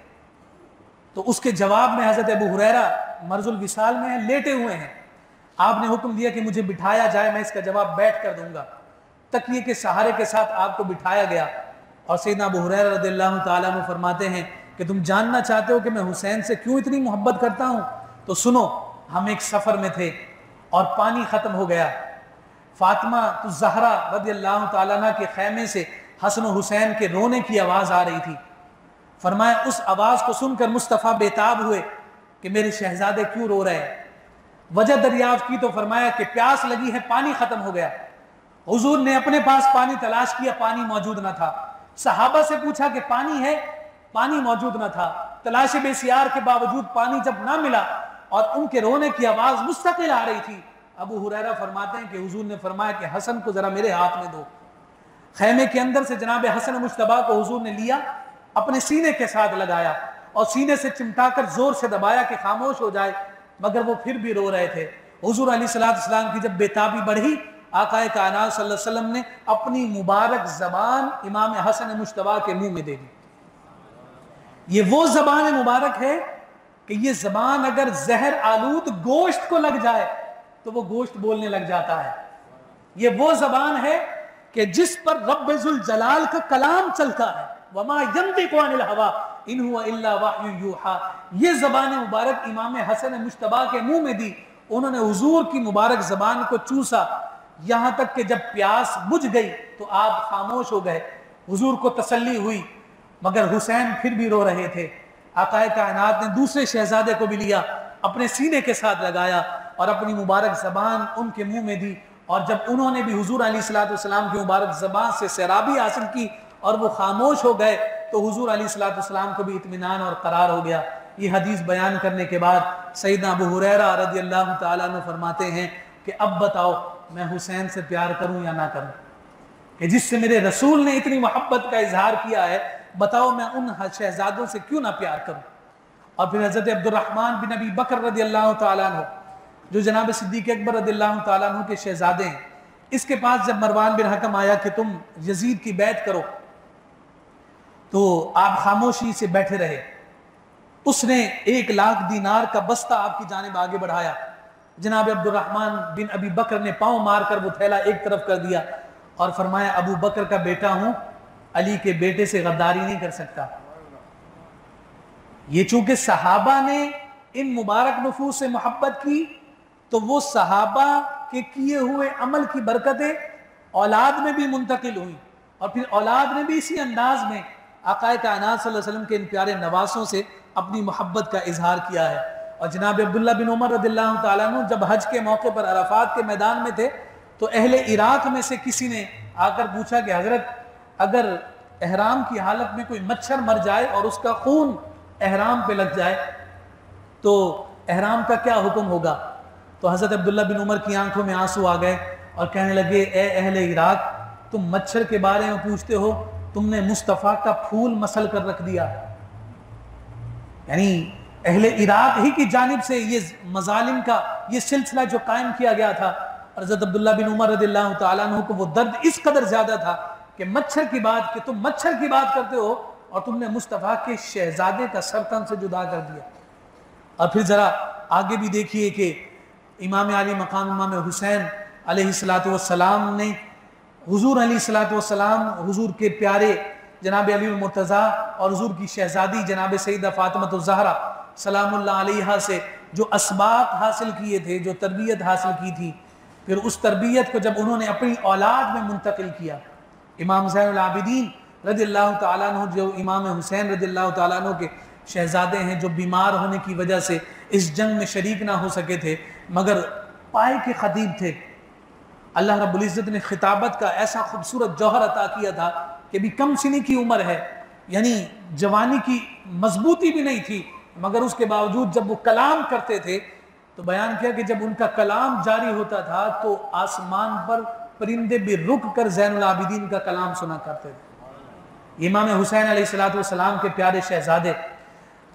تو اس کے جواب میں حضرت ابو ہریرہ مرض الوصال میں ہیں، لیٹے ہوئے ہیں، آپ نے حکم دیا کہ مجھے بٹھایا جائے، میں اس کا جواب بیٹھ کر دوں گا۔ تکیے کے سہارے کے ساتھ آپ کو بٹھایا گیا، اور سیدنا ابو ہریرہ رضی اللہ تعالیٰ عنہ فرماتے ہیں کہ تم جاننا چاہتے ہو کہ میں حسین سے کیوں اتنی محبت کرتا ہوں؟ تو سنو، ہم ایک سفر میں تھے اور پانی ختم ہو گیا، فاطمہ الزہرا رضی اللہ تعالیٰ عنہ کے خیمے سے حسن و حسین کے رونے کی آواز آ رہی تھی۔ فرمایا اس آواز کو سن کر مصطفیٰ بیتاب ہوئے کہ میرے شہزادے کیوں رو رہے ہیں۔ وجہ دریافت کی تو فرمایا کہ پیاس لگی ہے، پانی ختم ہو گیا۔ حضور نے اپنے پاس پانی تلاش کیا، پانی موجود نہ تھا۔ صحابہ سے پوچھا کہ پانی ہے، پانی موجود نہ تھا۔ تلاش بسیار کے باوجود پانی جب نہ ملا اور ان کے رونے کی آواز مستقل آ رہی تھی، ابو ہریرہ فرماتے ہیں کہ حضور نے فرمایا کہ حسن کو ذرا میرے ہاتھ میں دو۔ خیمے کے اندر سے جناب حسن مجتبیٰ کو حضور نے لیا، اپنے سینے کے ساتھ لگایا اور سینے سے چمٹا کر زور سے دبایا کہ خاموش ہو جائے، مگر وہ پھر بھی رو رہے تھے۔ حضور علیہ السلام کی جب بیتابی بڑھی، آقا کائنات صلی اللہ علیہ وسلم نے اپنی مبارک زبان امام حسن مجتبیٰ کے منہ میں دے دی۔ یہ وہ زبان مبارک ہے کہ یہ زبان اگر زہر آلود گوشت کو لگ جائے تو وہ گوشت بولنے لگ جاتا ہے۔ یہ وہ زبان ہے کہ جس پر رب ذوالجلال کا کلام چلتا ہے، وما ينطق عن الهوى ان هو الا وحی یوحى۔ یہ زبان مبارک امام حسن مجتبیٰ کے منہ میں دی، انہوں نے حضور کی مبارک زبان کو چوسا، یہاں تک کہ جب پیاس بجھ گئی تو آپ خاموش ہو گئے۔ حضور کو تسلی ہوئی، مگر حسین پھر بھی رو رہے تھے۔ آقا کائنات نے دوسرے شہزادے کو بھی لیا، اپنے سینے کے ساتھ لگایا اور اپنی مبارک زبان ان کے منہ میں دی، اور جب انہوں نے بھی حضور علیہ السلام کی مبارک زبان سے سیرابی حاصل کی اور وہ خاموش ہو گئے، تو حضور علیہ السلام کو بھی اطمینان اور قرار ہو گیا۔ یہ حدیث بیان کرنے کے بعد سیدنا ابو ہریرہ رضی اللہ تعالیٰ عنہ فرماتے ہیں کہ اب بتاؤ میں حسین سے پیار کروں یا نہ کروں، کہ جس سے میرے رسول نے اتنی محبت کا اظہار کیا ہے، بتاؤ میں ان شہزادوں سے کیوں نہ پیار کروں۔ اور پھر حضرت عبد الرحمن بن ابی بکر رضی اللہ تعالیٰ عنہ، جو جناب صدیق اکبر رضی اللہ تعالیٰ عنہ کے شہزادے ہیں، اس کے پاس جب مروان بن حکم آیا کہ تم یزید کی بیعت کرو، تو آپ خاموشی سے بیٹھے رہے۔ اس نے 1,00,000 دینار کا بستہ آپ کی جانب آگے بڑھایا، جناب عبد الرحمن بن ابی بکر نے پاؤں مار کر وہ تھیلا ایک طرف کر دیا اور فرمایا ابو بکر کا بیٹا ہوں، علی کے بیٹے سے غداری نہیں کر سکتا۔ یہ چونکہ صحابہ نے ان مبارک نفوس سے محبت کی، تو وہ صحابہ کے کیے ہوئے عمل کی برکتیں اولاد میں بھی منتقل ہوئی، اور پھر اولاد نے بھی اسی انداز میں آقا کائنات صلی اللہ علیہ وسلم کے ان پیارے نواسوں سے اپنی محبت کا اظہار کیا ہے۔ اور جناب عبداللہ بن عمر رضی اللہ تعالیٰ عنہ جب حج کے موقع پر عرفات کے میدان میں تھے، تو اہل عراق میں سے کسی نے آ کر پوچھا کہ حضرت اگر احرام کی حالت میں کوئی مچھر مر جائے اور اس کا خون احرام پہ لگ جائے تو احرام کا کیا حکم ہوگا؟ تو حضرت عبداللہ بن عمر کی آنکھوں میں آنسو آ گئے اور کہنے لگے اے اہل عراق، تم مچھر کے بارے میں پوچھتے ہو، تم نے مصطفیٰ کا پھول مسل کر رکھ دیا۔ یعنی اہل عراق ہی کی جانب سے یہ مظالم کا یہ سلسلہ جو قائم کیا گیا تھا، اور حضرت عبداللہ بن عمر رضی اللہ تعالیٰ عنہ کو وہ درد اس قدر زیادہ تھا کہ مچھر کی بات، کہ تم مچھر کی بات کرتے ہو اور تم نے مصطفیٰ کے شہزادے کا سر تن سے جدا کر دیا۔ اور پھر ذرا آگے بھی دیکھیے کہ امام علی مقام امام حسین علیہ السلام نے حضور علیہ السلام، حضور کے پیارے جناب علی المرتضیٰ اور حضور کی شہزادی جناب سیدہ فاطمہ الزہرا سلام اللہ علیہا سے جو اسباق حاصل کیے تھے، جو تربیت حاصل کی تھی، پھر اس تربیت کو جب انہوں نے اپنی اولاد میں منتقل کیا، امام زین العابدین رضی اللہ تعالیٰ عنہ جو امام حسین رضی اللہ تعالیٰ عنہ کے شہزادے ہیں، جو بیمار ہونے کی وجہ سے اس جنگ میں شریک نہ ہو سکے تھے، مگر پائے کے خطیب تھے، اللہ رب العزت نے خطابت کا ایسا خوبصورت جوہر عطا کیا تھا کہ بھی کم سنی کی عمر ہے، یعنی جوانی کی مضبوطی بھی نہیں تھی، مگر اس کے باوجود جب وہ کلام کرتے تھے تو بیان کیا کہ جب ان کا کلام جاری ہوتا تھا تو آسمان پر پرندے بھی رک کر زین العابدین کا کلام سنا کرتے تھے۔ امام حسین علیہ السلام کے پیارے شہزادے،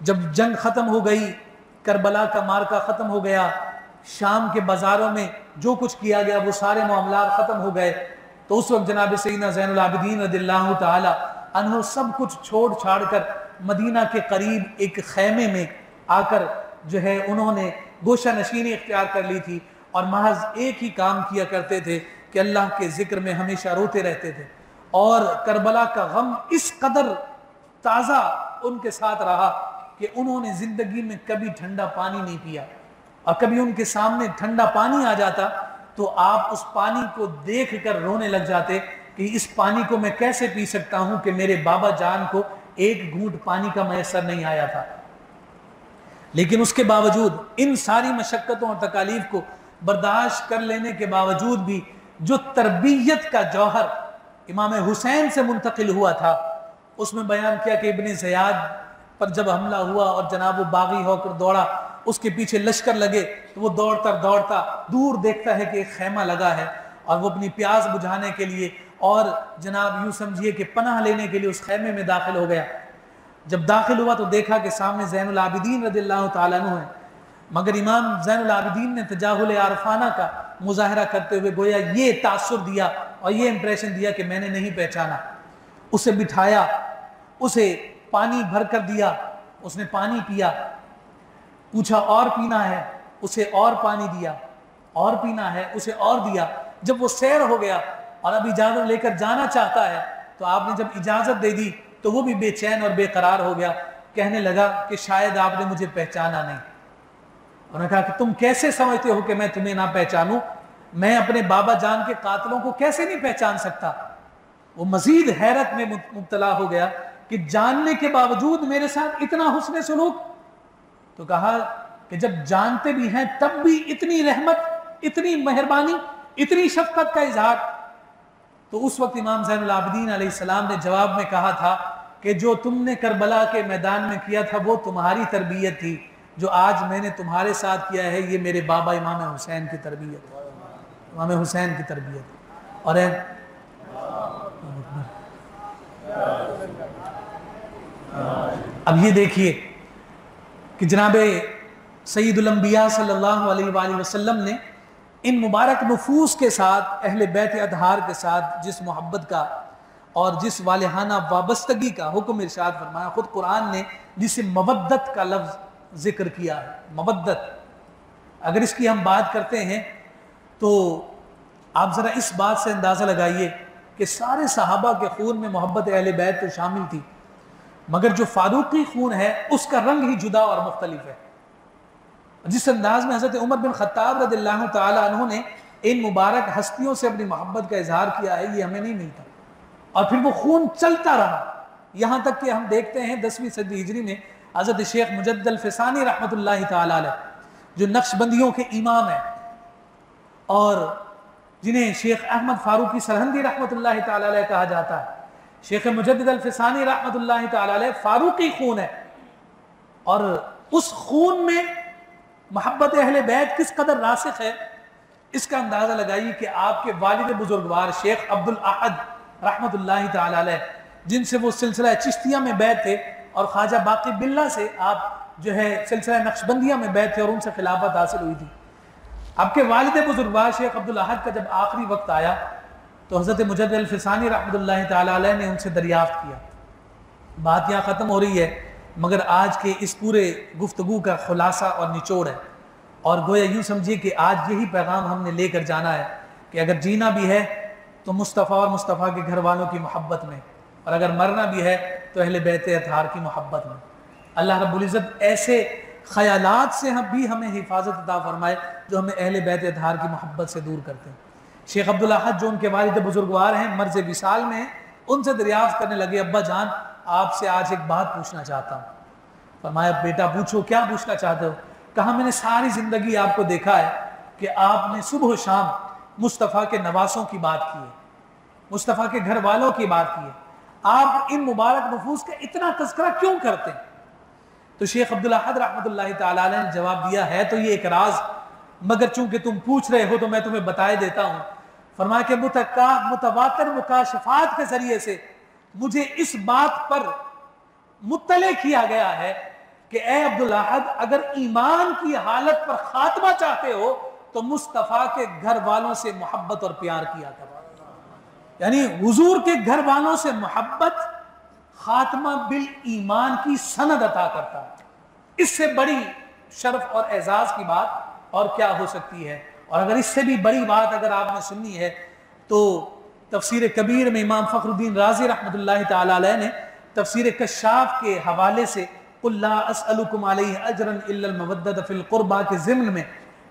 جب جنگ ختم ہو گئی، کربلا کا مارکہ ختم ہو گیا، شام کے بازاروں میں جو کچھ کیا گیا وہ سارے معاملات ختم ہو گئے، تو اس وقت جناب سیدنا زین العابدین رضی اللہ تعالی عنہ سب کچھ چھوڑ چھاڑ کر مدینہ کے قریب ایک خیمے میں آ کر جو ہے انہوں نے گوشہ نشینی اختیار کر لی تھی، اور محض ایک ہی کام کیا کرتے تھے کہ اللہ کے ذکر میں ہمیشہ روتے رہتے تھے، اور کربلا کا غم اس قدر تازہ ان کے ساتھ رہا کہ انہوں نے زندگی میں کبھی ٹھنڈا پانی نہیں پیا، اور کبھی ان کے سامنے ٹھنڈا پانی آ جاتا تو آپ اس پانی کو دیکھ کر رونے لگ جاتے کہ اس پانی کو میں کیسے پی سکتا ہوں کہ میرے بابا جان کو ایک گھونٹ پانی کا میسر نہیں آیا تھا۔ لیکن اس کے باوجود ان ساری مشقتوں اور تکالیف کو برداشت کر لینے کے باوجود بھی جو تربیت کا جوہر امام حسین سے منتقل ہوا تھا، اس میں بیان کیا کہ ابن زیاد پر جب حملہ ہوا اور جناب وہ باغی ہو کر دوڑا، اس کے پیچھے لشکر لگے تو وہ دوڑتا دور دیکھتا ہے کہ ایک خیمہ لگا ہے، اور وہ اپنی پیاس بجھانے کے لیے اور جناب یوں سمجھیے کہ پناہ لینے کے لیے اس خیمے میں داخل ہو گیا۔ جب داخل ہوا تو دیکھا کہ سامنے زین العابدین رضی اللہ تعالیٰ عنہ ہے، مگر امام زین العابدین نے تجاہل عارفانہ کا مظاہرہ کرتے ہوئے گویا یہ تاثر دیا اور یہ امپریشن دیا کہ میں نے نہیں پہچانا۔ اسے بٹھایا، اسے پانی بھر کر دیا، اس نے پانی پیا، پوچھا اور پینا ہے، اسے اور پانی دیا، اور پینا ہے، اسے اور دیا۔ جب وہ سیر ہو گیا اور اب اجازت لے کر جانا چاہتا ہے تو آپ نے جب اجازت دے دی تو وہ بھی بے چین اور بے قرار ہو گیا، کہنے لگا کہ شاید آپ نے مجھے پہچانا نہیں۔ انہوں نے کہا کہ تم کیسے سمجھتے ہو کہ میں تمہیں نہ پہچانوں؟ میں اپنے بابا جان کے قاتلوں کو کیسے نہیں پہچان سکتا؟ وہ مزید حیرت میں مبتلا ہو گیا کہ جاننے کے باوجود میرے ساتھ اتنا حسن سلوک۔ تو کہا کہ جب جانتے بھی ہیں تب بھی اتنی رحمت، اتنی مہربانی، اتنی شفقت کا اظہار۔ تو اس وقت امام زین العابدین علیہ السلام نے جواب میں کہا تھا کہ جو تم نے کربلا کے میدان میں کیا تھا وہ تمہاری تربیت تھی، جو آج میں نے تمہارے ساتھ کیا ہے یہ میرے بابا امام حسین کی تربیت، امام حسین کی تربیت۔ اور اب یہ دیکھیے کہ جناب سید الانبیاء صلی اللہ علیہ وآلہ وسلم نے ان مبارک نفوس کے ساتھ، اہل بیت اطہار کے ساتھ جس محبت کا اور جس والہانہ وابستگی کا حکم ارشاد فرمایا، خود قرآن نے جسے مودت کا لفظ ذکر کیا ہے۔ مودت، اگر اس کی ہم بات کرتے ہیں تو آپ ذرا اس بات سے اندازہ لگائیے کہ سارے صحابہ کے خون میں محبت اہل بیت تو شامل تھی، مگر جو فاروقی خون ہے اس کا رنگ ہی جدا اور مختلف ہے۔ جس انداز میں حضرت عمر بن خطاب رضی اللہ تعالی عنہ نے ان مبارک ہستیوں سے اپنی محبت کا اظہار کیا ہے یہ ہمیں نہیں ملتا، اور پھر وہ خون چلتا رہا، یہاں تک کہ ہم دیکھتے ہیں 10ویں صدی ہجری میں حضرت شیخ مجدد الفسانی رحمۃ اللہ تعالی علیہ، جو نقشبندیوں کے امام ہیں اور جنہیں شیخ احمد فاروقی سرہندی رحمۃ اللہ تعالی علیہ کہا جاتا ہے، شیخ مجدد الفسانی رحمۃ اللہ تعالی علیہ فاروقی خون ہے، اور اس خون میں محبت اہل بیت کس قدر راسخ ہے اس کا اندازہ لگائیے کہ آپ کے والد بزرگوار شیخ عبد الاحد رحمۃ اللہ تعالی علیہ، جن سے وہ سلسلہ چشتیہ میں بیعت تھے اور خواجہ باقی باللہ سے آپ جو ہے سلسلہ نقشبندیہ میں بیعت تھے اور ان سے خلافت حاصل ہوئی تھی، آپ کے والد بزرگوار شیخ عبد الاحد کا جب آخری وقت آیا تو حضرت مجدد الفسانی رحمۃ اللہ تعالی علیہ نے ان سے دریافت کیا۔ بات یہاں ختم ہو رہی ہے مگر آج کے اس پورے گفتگو کا خلاصہ اور نچوڑ ہے، اور گویا یوں سمجھیے کہ آج یہی پیغام ہم نے لے کر جانا ہے کہ اگر جینا بھی ہے تو مصطفیٰ اور مصطفیٰ کے گھر والوں کی محبت میں، اور اگر مرنا بھی ہے تو اہل بیت اطہار کی محبت میں۔ اللہ رب العزت ایسے خیالات سے بھی ہمیں حفاظت عطا فرمائے جو ہمیں اہل بیت اطہار کی محبت سے دور کرتے ہیں۔ شیخ عبد الاحد جو ان کے والد بزرگوار ہیں، مرض وصال میں ہیں، ان سے دریافت کرنے لگے، ابا جان آپ سے آج ایک بات پوچھنا چاہتا ہوں۔ فرمایا بیٹا پوچھو، کیا پوچھنا چاہتے ہو؟ کہا میں نے ساری زندگی آپ کو دیکھا ہے کہ آپ نے صبح و شام مصطفیٰ کے نواسوں کی بات کی ہے، مصطفیٰ کے گھر والوں کی بات کی ہے، آپ ان مبارک نفوس کا اتنا تذکرہ کیوں کرتے ہیں؟ تو شیخ عبد الاحد رحمۃ اللہ تعالی علیہ نے جواب دیا ہے تو یہ ایک راز، مگر چونکہ تم پوچھ رہے ہو تو میں تمہیں بتائے دیتا ہوں۔ فرمایا کہ متواتر مکاشفات کے ذریعے سے مجھے اس بات پر مطلع کیا گیا ہے کہ اے عبد الاحد اگر ایمان کی حالت پر خاتمہ چاہتے ہو تو مصطفیٰ کے گھر والوں سے محبت اور پیار کیا کرو۔ یعنی حضور کے گھر والوں سے محبت خاتمہ بالایمان کی سند عطا کرتا ہے۔ اس سے بڑی شرف اور اعزاز کی بات اور کیا ہو سکتی ہے؟ اور اگر اس سے بھی بڑی بات اگر آپ نے سننی ہے تو تفسیر کبیر میں امام فخر الدین رازی رحمۃ اللہ تعالی علیہ نے تفسیر کشاف کے حوالے سے قُلْ لَا أَسْأَلُكُمْ عَلَيْهِ أَجْرًا إِلَّا الْمَوَدَّةَ فِي الْقُرْبَى کے ضمن میں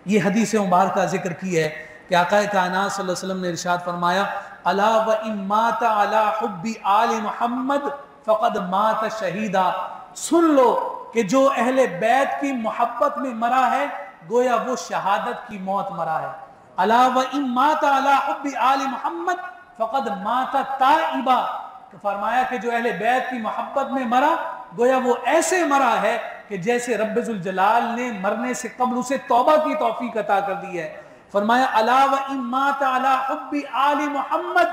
یہ حدیث مبارکہ ذکر کی ہے کہ آقا کائنات صلی اللہ علیہ وسلم نے ارشاد فرمایا الا وَإِن مَاتَ عَلَى حُبِّ آلِ محمد فقد مات شہیدا، سن لو کہ جو اہل بیت کی محبت میں مرا ہے گویا وہ شہادت کی موت مرا ہے۔ الا وَإِن مَاتَ عَلَى حُبِّ آلِ محمد فقد مات تائبا، فرمایا کہ جو اہل بیت کی محبت میں مرا گویا وہ ایسے مرا ہے کہ جیسے رب ذوالجلال نے مرنے سے قبل اسے توبہ کی توفیق عطا کر دی ہے۔ فرمایا الا وَإِن مَاتَ عَلَى حُبِّ آلِ محمد،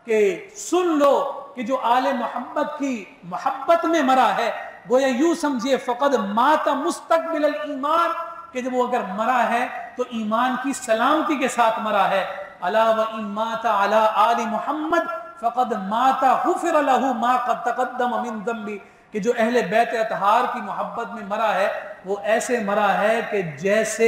کہ سن لو کہ جو آل محمد کی محبت میں مرا ہے گویا یوں سمجھئے فقد مات مستقبل الایمان، کہ جب وہ اگر مرا ہے تو ایمان کی سلامتی کے ساتھ مرا ہے۔ الا وَإِن مَاتَ عَلَى آلِ محمد فقد مات غفر له ما قد تقدم من ذنبی، کہ جو اہل بیت اطہار کی محبت میں مرا ہے وہ ایسے مرا ہے کہ جیسے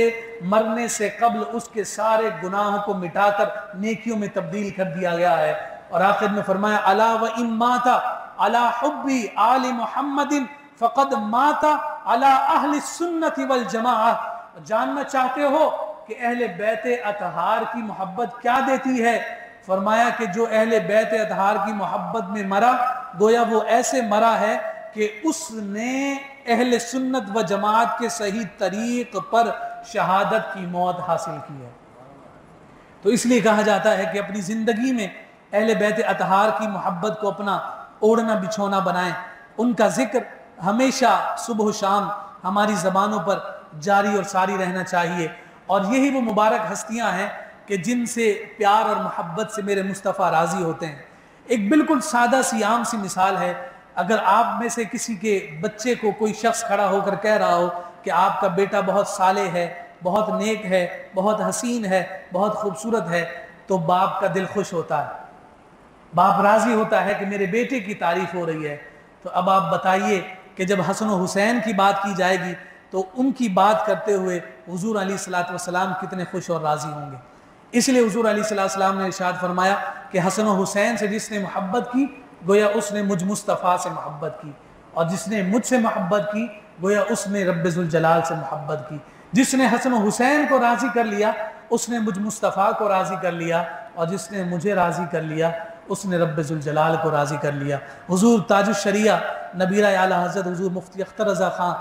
مرنے سے قبل اس کے سارے گناہوں کو مٹا کر نیکیوں میں تبدیل کر دیا گیا ہے۔ اور آخر میں فرمایا الا وَإِن مَاتَ عَلَى حُبِّ آلِ محمد فقد مات علی اہل السنت والجماعہ۔ جاننا چاہتے ہو کہ اہل بیت اطہار کی محبت کیا دیتی ہے؟ فرمایا کہ جو اہل بیت اطہار کی محبت میں مرا گویا وہ ایسے مرا ہے کہ اس نے اہل سنت و جماعت کے صحیح طریق پر شہادت کی موت حاصل کی ہے۔ تو اس لیے کہا جاتا ہے کہ اپنی زندگی میں اہل بیت اطہار کی محبت کو اپنا اوڑھنا بچھونا بنائیں، ان کا ذکر ہمیشہ صبح و شام ہماری زبانوں پر جاری اور ساری رہنا چاہیے۔ اور یہی وہ مبارک ہستیاں ہیں کہ جن سے پیار اور محبت سے میرے مصطفیٰ راضی ہوتے ہیں۔ ایک بالکل سادہ سی عام سی مثال ہے، اگر آپ میں سے کسی کے بچے کو کوئی شخص کھڑا ہو کر کہہ رہا ہو کہ آپ کا بیٹا بہت صالح ہے، بہت نیک ہے، بہت حسین ہے، بہت خوبصورت ہے، تو باپ کا دل خوش ہوتا ہے، باپ راضی ہوتا ہے کہ میرے بیٹے کی تعریف ہو رہی ہے۔ تو اب آپ بتائیے کہ جب حسن و حسین کی بات کی جائے گی تو ان کی بات کرتے ہوئے حضور علیہ السلام کتنے خوش اور راضی ہوں گے۔ اس لیے حضور علیہ السلام نے ارشاد فرمایا کہ حسن و حسین سے جس نے محبت کی گویا اس نے مجھ مصطفیٰ سے محبت کی، اور جس نے مجھ سے محبت کی گویا اس نے رب ذوالجلال سے محبت کی۔ جس نے حسن و حسین کو راضی کر لیا اس نے مجھ مصطفیٰ کو راضی کر لیا، اور جس نے مجھے راضی کر لیا اس نے رب ذوالجلال کو راضی کر لیا۔ حضور تاج الشریعہ نبیرہ اعلیٰ حضرت حضور مفتی اختر رضا خان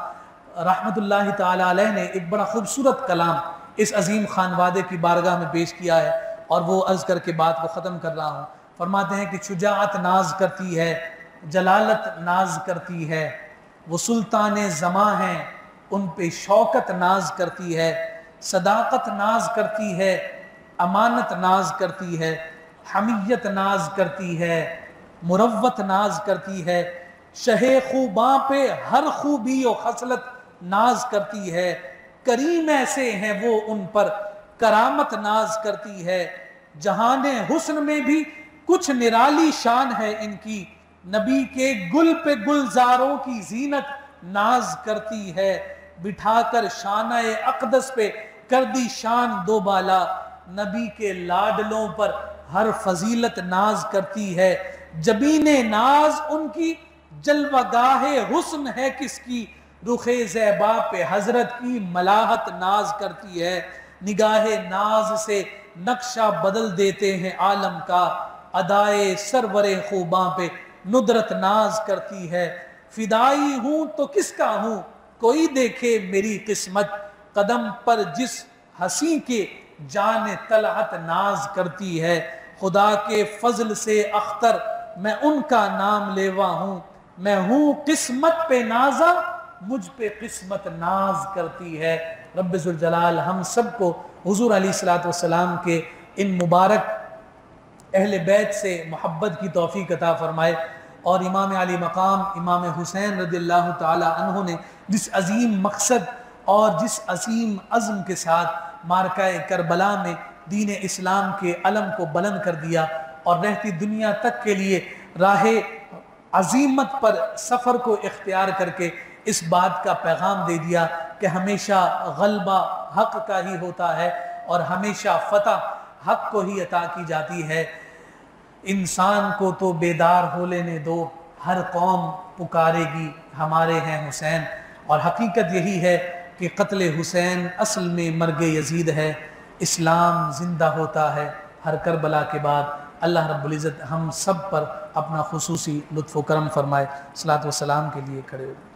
رحمۃ اللہ تعالی علیہ نے ایک بڑا خوبصورت کلام اس عظیم خانوادے کی بارگاہ میں پیش کیا ہے، اور وہ عرض کر کے بات کو ختم کر رہا ہوں۔ فرماتے ہیں کہ شجاعت ناز کرتی ہے، جلالت ناز کرتی ہے، وہ سلطان زماں ہیں ان پہ شوکت ناز کرتی ہے، صداقت ناز کرتی ہے، امانت ناز کرتی ہے، حمیت ناز کرتی ہے، مروت ناز کرتی ہے، شہ خوباں پہ ہر خوبی و خصلت ناز کرتی ہے، کریم ایسے ہیں وہ ان پر کرامت ناز کرتی ہے، جہان حسن میں بھی کچھ نرالی شان ہے ان کی، نبی کے گل پہ گلزاروں کی زینت ناز کرتی ہے، بٹھا کر شانہ اقدس پہ کر دی شان دو بالا، نبی کے لاڈلوں پر ہر فضیلت ناز کرتی ہے، جبین ناز ان کی جلوہ گاہ حسن ہے کس کی، رخ زیبا پہ حضرت کی ملاحت ناز کرتی ہے، نگاہ ناز سے نقشہ بدل دیتے ہیں عالم کا، ادائے سرور خوباں پہ ندرت ناز کرتی ہے، فدائی ہوں تو کس کا ہوں کوئی دیکھے میری قسمت، قدم پر جس ہنسی کے جان طلعت ناز کرتی ہے، خدا کے فضل سے اختر میں ان کا نام لیوا ہوں، میں ہوں قسمت پہ نازا مجھ پہ قسمت ناز کرتی ہے۔ رب ذوالجلال ہم سب کو حضور علیہ السلام کے ان مبارک اہل بیت سے محبت کی توفیق عطا فرمائے، اور امام علی مقام امام حسین رضی اللہ تعالی عنہ نے جس عظیم مقصد اور جس عظیم عزم کے ساتھ مارکہ کربلا میں دین اسلام کے علم کو بلند کر دیا، اور رہتی دنیا تک کے لیے راہ عظیمت پر سفر کو اختیار کر کے اس بات کا پیغام دے دیا کہ ہمیشہ غلبہ حق کا ہی ہوتا ہے اور ہمیشہ فتح حق کو ہی عطا کی جاتی ہے۔ انسان کو تو بیدار ہو لینے دو، ہر قوم پکارے گی ہمارے ہیں حسین۔ اور حقیقت یہی ہے کہ قتل حسین اصل میں مرگ یزید ہے۔ اسلام زندہ ہوتا ہے ہر کربلا کے بعد۔ اللہ رب العزت ہم سب پر اپنا خصوصی لطف و کرم فرمائے۔ صلاۃ و سلام کے لیے کھڑے ہو۔